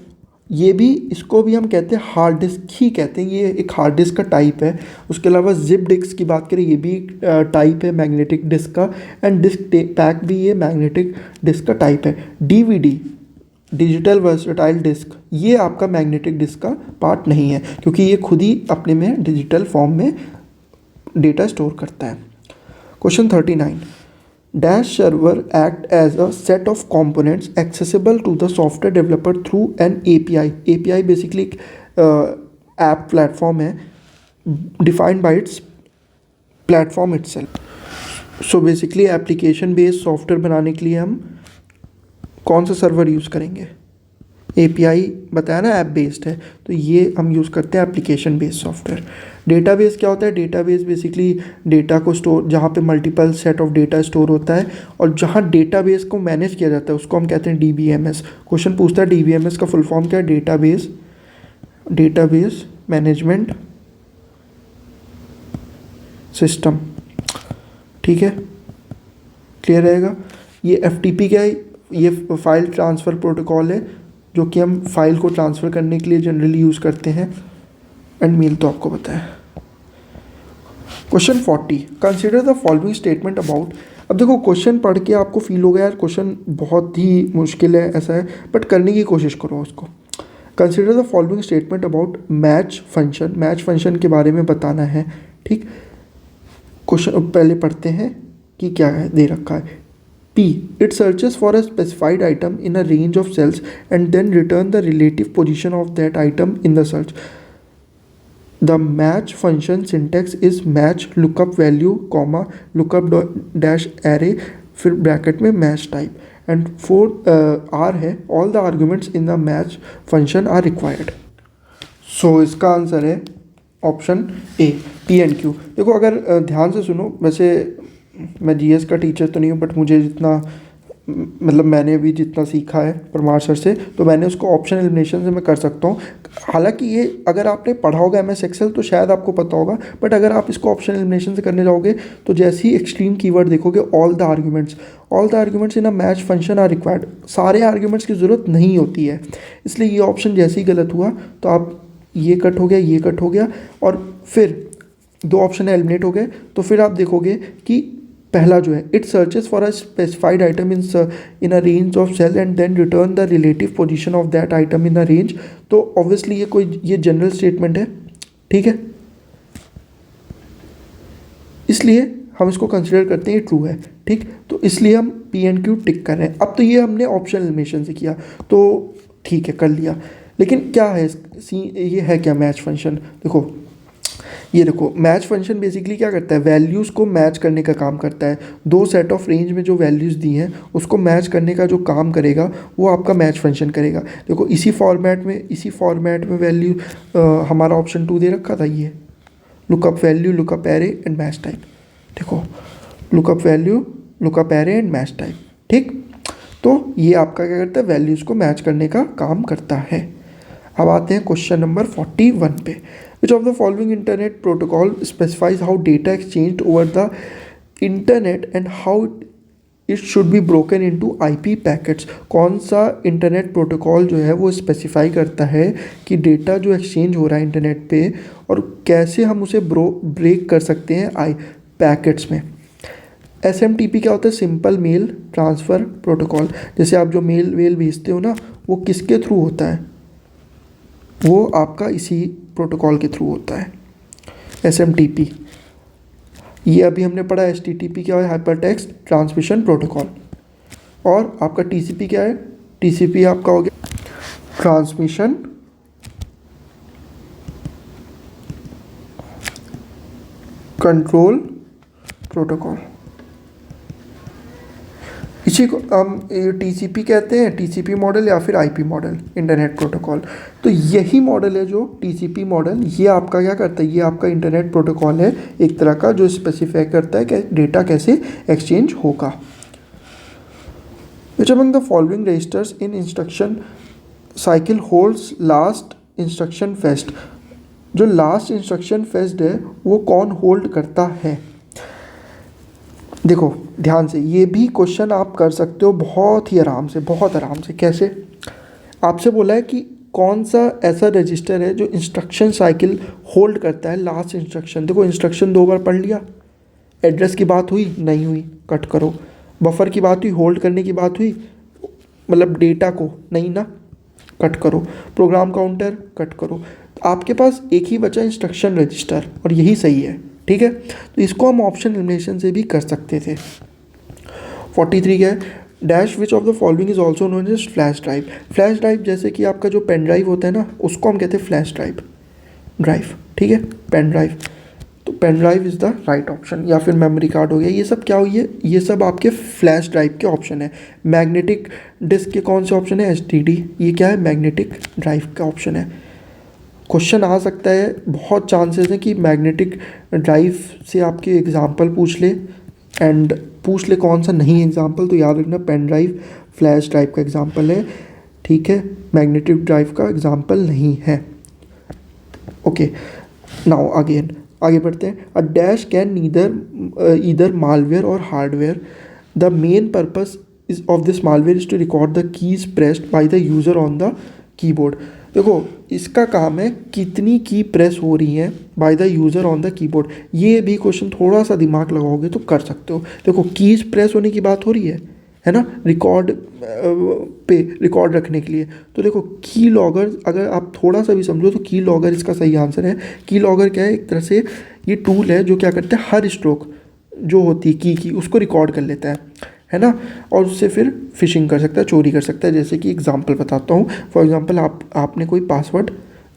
ये भी, इसको भी हम कहते हैं हार्ड डिस्क ही कहते हैं, ये एक हार्ड डिस्क का टाइप है। उसके अलावा जिप डिस्क की बात करें, ये भी टाइप है मैग्नेटिक डिस्क का, एंड डिस्क पैक भी ये मैग्नेटिक डिस्क का टाइप है। DVD डिजिटल वर्सटाइल डिस्क, ये आपका मैग्नेटिक डिस्क का पार्ट नहीं है, क्योंकि ये खुद ही अपने में डिजिटल फॉर्म में डेटा स्टोर करता है। Question 39, Dash server act as a set of components accessible to the software developer through an API. API basically app platform है defined by its platform itself. So basically application based software बनाने के लिए हम कौन सा server use करेंगे? API बताया ना, ऐप बेस्ड है, तो ये हम यूज़ करते हैं एप्लीकेशन बेस्ड सॉफ्टवेयर। डेटाबेस क्या होता है? डेटाबेस बेसिकली डेटा को स्टोर, जहाँ पे multiple set of data store होता है और जहाँ डेटाबेस को मैनेज किया जाता है उसको हम कहते हैं DBMS। क्वेश्चन पूछता है DBMS का फुल फॉर्म क्या है? Database management system. ठीक है, क्लियर रहेगा। ये FTP क्या है? ये फाइल ट्रांसफ़र प्रोटोकॉल है जो कि हम फाइल को ट्रांसफ़र करने के लिए जनरली यूज़ करते हैं। एंड मेल तो आपको पता है। Question 40, consider the following statement about. अब देखो क्वेश्चन पढ़ के आपको फील होगा यार क्वेश्चन बहुत ही मुश्किल है, ऐसा है, बट करने की कोशिश करो उसको। Consider the following statement about match function. Match function के बारे में बताना है, ठीक। क्वेश्चन पहले पढ़ते हैं कि क्या है दे रखा है। P, it searches for a specified item in a range of cells and then return the relative position of that item in the search. The match function syntax is match lookup value comma lookup dash array फिर bracket में match type and for R है all the arguments in the match function are required. So इसका answer है option A, P&Q। देखो अगर ध्यान से सुनो, वैसे मैं GS का टीचर तो नहीं हूँ बट मुझे जितना मतलब मैंने भी जितना सीखा है परमार सर से, तो मैंने उसको ऑप्शन एलिमिनेशन से मैं कर सकता हूँ। हालांकि ये अगर आपने पढ़ा होगा MS Excel तो शायद आपको पता होगा, बट अगर आप इसको ऑप्शन एलिमिनेशन से करने जाओगे तो जैसे ही एक्सट्रीम कीवर्ड देखोगे all the arguments in a match function are required, सारे आर्ग्यूमेंट्स की ज़रूरत नहीं होती है, इसलिए ये ऑप्शन जैसे ही गलत हुआ तो आप ये कट हो गया, ये कट हो गया, और फिर दो ऑप्शन एलिमिनेट हो गए। तो फिर आप देखोगे कि पहला जो है it searches for a specified item in a range of cell and then return the relative position of that item in a range. तो ऑब्वियसली ये जनरल स्टेटमेंट है, ठीक है, इसलिए हम इसको कंसिडर करते हैं ये ट्रू है, ठीक। तो इसलिए हम P&Q टिक कर रहे हैं। अब तो ये हमने ऑप्शन एलिमिनेशन से किया तो ठीक है, कर लिया, लेकिन क्या है ये है क्या मैच फंक्शन? देखो ये देखो मैच फंक्शन बेसिकली क्या करता है, वैल्यूज़ को मैच करने का काम करता है। दो सेट ऑफ रेंज में जो वैल्यूज़ दी हैं उसको मैच करने का जो काम करेगा वो आपका मैच फंक्शन करेगा। देखो इसी फॉर्मेट में वैल्यू हमारा ऑप्शन 2 दे रखा था, ये lookup value lookup array and match type. देखो lookup value lookup array and match type, ठीक। तो ये आपका क्या करता है, वैल्यूज़ को मैच करने का काम करता है। अब आते हैं क्वेश्चन नंबर 41 पे। Which of the following internet protocol specifies how data exchanged over the internet and how it should be broken into IP packets? कौन सा इंटरनेट प्रोटोकॉल जो है वो स्पेसिफाई करता है कि डेटा जो एक्सचेंज हो रहा है इंटरनेट पे और कैसे हम उसे ब्रेक कर सकते हैं पैकेट्स में। SMTP क्या होता है? Simple mail transfer protocol. जैसे आप जो मेल भेजते हो ना वो किसके थ्रू होता है? वो आपका इसी प्रोटोकॉल के थ्रू होता है, SMTP। ये अभी हमने पढ़ा HTTP क्या है, हाइपर टेक्स्ट ट्रांसमिशन प्रोटोकॉल। और आपका TCP क्या है? TCP आपका हो गया ट्रांसमिशन कंट्रोल प्रोटोकॉल। इसी को हम TCP कहते हैं, TCP मॉडल या फिर IP मॉडल, इंटरनेट प्रोटोकॉल। तो यही मॉडल है जो TCP मॉडल, ये आपका क्या करता है, ये आपका इंटरनेट प्रोटोकॉल है एक तरह का जो स्पेसिफाई करता है कि डेटा कैसे एक्सचेंज होगा। Which among the following registers in instruction cycle holds last instruction fetched? जो लास्ट इंस्ट्रक्शन फेस्ड है वो कौन होल्ड करता है? देखो ध्यान से, ये भी क्वेश्चन आप कर सकते हो बहुत ही आराम से, बहुत आराम से। कैसे? आपसे बोला है कि कौन सा ऐसा रजिस्टर है जो इंस्ट्रक्शन साइकिल होल्ड करता है लास्ट इंस्ट्रक्शन। देखो इंस्ट्रक्शन 2 बार पढ़ लिया, एड्रेस की बात हुई नहीं हुई, कट करो। बफर की बात हुई, होल्ड करने की बात हुई, मतलब डेटा को नहीं ना, कट करो। प्रोग्राम काउंटर, कट करो। आपके पास एक ही बचा इंस्ट्रक्शन रजिस्टर और यही सही है, ठीक है। तो इसको हम ऑप्शन एलिमिनेशन से भी कर सकते थे। 43 क्या है, dash which of the following is also known as flash drive. Flash drive जैसे कि आपका जो पेन ड्राइव होता है ना, उसको हम कहते हैं फ्लैश ड्राइव, ठीक है, पेन ड्राइव। तो pen drive is the right option, या फिर मेमोरी कार्ड हो गया। ये सब क्या हुई है, ये सब आपके फ्लैश ड्राइव के ऑप्शन है। मैग्नेटिक डिस्क के कौन से ऑप्शन है, एसटीडी, ये क्या है, मैग्नेटिक ड्राइव का ऑप्शन है। क्वेश्चन आ सकता है, बहुत चांसेस है कि मैग्नेटिक ड्राइव से आपके एग्जाम्पल पूछ ले, एंड पूछ ले कौन सा नहीं एग्जाम्पल, तो याद रखना पेन ड्राइव फ्लैश ड्राइव का एग्जाम्पल है, ठीक है, मैग्नेटिक ड्राइव का एग्जाम्पल नहीं है। ओके, नाउ अगेन आगे बढ़ते हैं। A dash can either malware और hardware, the main purpose is of this malware is to record the keys pressed by the user on the keyboard. देखो इसका काम है कितनी की प्रेस हो रही है bye the user on the keyboard. ये भी क्वेश्चन थोड़ा सा दिमाग लगाओगे तो कर सकते हो। देखो कीज प्रेस होने की बात हो रही है ना, रिकॉर्ड पे रिकॉर्ड रखने के लिए। तो देखो की लॉगर, अगर आप थोड़ा सा भी समझो तो की लॉगर इसका सही आंसर है। की लॉगर क्या है, एक तरह से ये टूल है जो क्या करता है, हर स्ट्रोक जो होती है की उसको रिकॉर्ड कर लेता है ना, और उससे फिर फिशिंग कर सकता है, चोरी कर सकता है। जैसे कि एग्जांपल बताता हूँ, फॉर एग्जांपल आपने कोई पासवर्ड,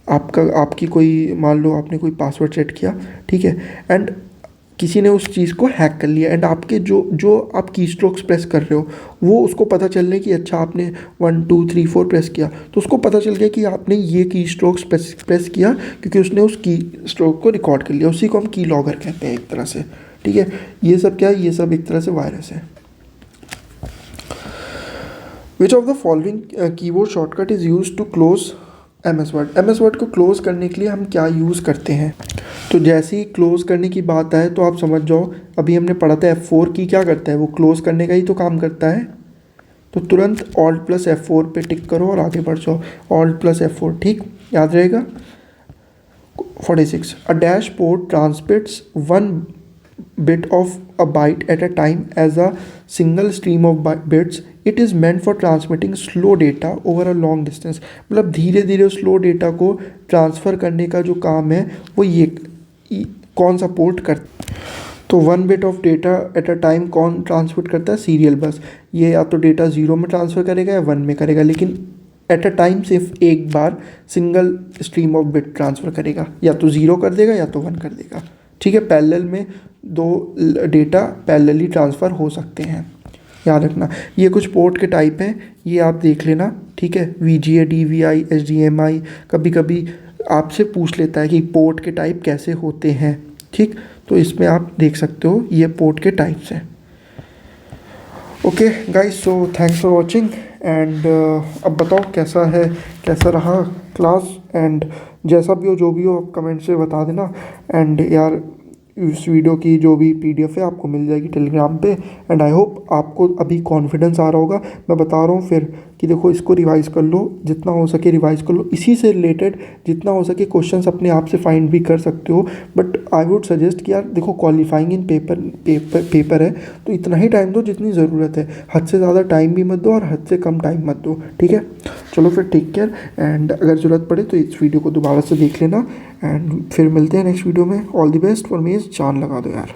आपकी कोई, मान लो आपने कोई पासवर्ड सेट किया, ठीक है, एंड किसी ने उस चीज़ को हैक कर लिया, एंड आपके जो आप की स्ट्रोक्स प्रेस कर रहे हो वो उसको पता चलने कि अच्छा आपने 1 2 3 4 प्रेस किया, तो उसको पता चल गया कि आपने ये की स्ट्रोक्स प्रेस किया, क्योंकि उसने उस की स्ट्रोक को रिकॉर्ड कर लिया। उसी को हम की लॉगर कहते हैं एक तरह से, ठीक है। ये सब क्या है, ये सब एक तरह से वायरस है। Which of the following keyboard shortcut is use to close MS word. MS word को क्लोज करने के लिए हम क्या यूज़ करते हैं, तो जैसे ही क्लोज करने की बात आए तो आप समझ जाओ, अभी हमने पढ़ा था F4 की क्या करता है, वो क्लोज करने का ही तो काम करता है। तो तुरंत Alt+F4 पे टिक करो और आगे बढ़ जाओ, Alt+F4, ठीक, याद रहेगा। 46, a dash port transmits 1 bit of a byte at a time as a single stream of bits. It is meant for transmitting slow data over a long distance. मतलब धीरे धीरे स्लो डेटा को transfer करने का जो काम है वो ये कौन सा पोर्ट करता है। तो 1 bit of data eight a time कौन ट्रांसमिट करता है, सीरियल बस। ये या तो डेटा 0 में ट्रांसफ़र करेगा या 1 में करेगा, लेकिन एट अ टाइम सिर्फ एक बार single stream of bit transfer करेगा, या तो 0 कर देगा या तो 1 कर देगा, ठीक है। पैरेलल में दो डेटा पैरेलली ट्रांसफ़र हो सकते हैं, याद रखना। ये कुछ पोर्ट के टाइप हैं, ये आप देख लेना, ठीक है। VGA, DVI, HDMI, कभी कभी आपसे पूछ लेता है कि पोर्ट के टाइप कैसे होते हैं, ठीक, तो इसमें आप देख सकते हो ये पोर्ट के टाइप्स हैं। Okay guys, so thanks for watching, and अब बताओ कैसा रहा क्लास, एंड जैसा भी हो जो भी हो आप कमेंट से बता देना। एंड यार इस वीडियो की जो भी PDF है आपको मिल जाएगी टेलीग्राम पे, एंड आई होप आपको अभी कॉन्फिडेंस आ रहा होगा। मैं बता रहा हूँ फिर कि देखो इसको रिवाइज़ कर लो, जितना हो सके रिवाइज़ कर लो, इसी से रिलेटेड जितना हो सके क्वेश्चंस अपने आप से फाइंड भी कर सकते हो। बट आई वुड सजेस्ट कि यार देखो क्वालिफाइंग इन पेपर है, तो इतना ही टाइम दो जितनी ज़रूरत है, हद से ज़्यादा टाइम भी मत दो और हद से कम टाइम मत दो, ठीक है। चलो फिर टेक केयर, एंड अगर ज़रूरत पड़े तो इस वीडियो को दोबारा से देख लेना, एंड फिर मिलते हैं नेक्स्ट वीडियो में। ऑल द बेस्ट फॉर मेज, जान लगा दो यार।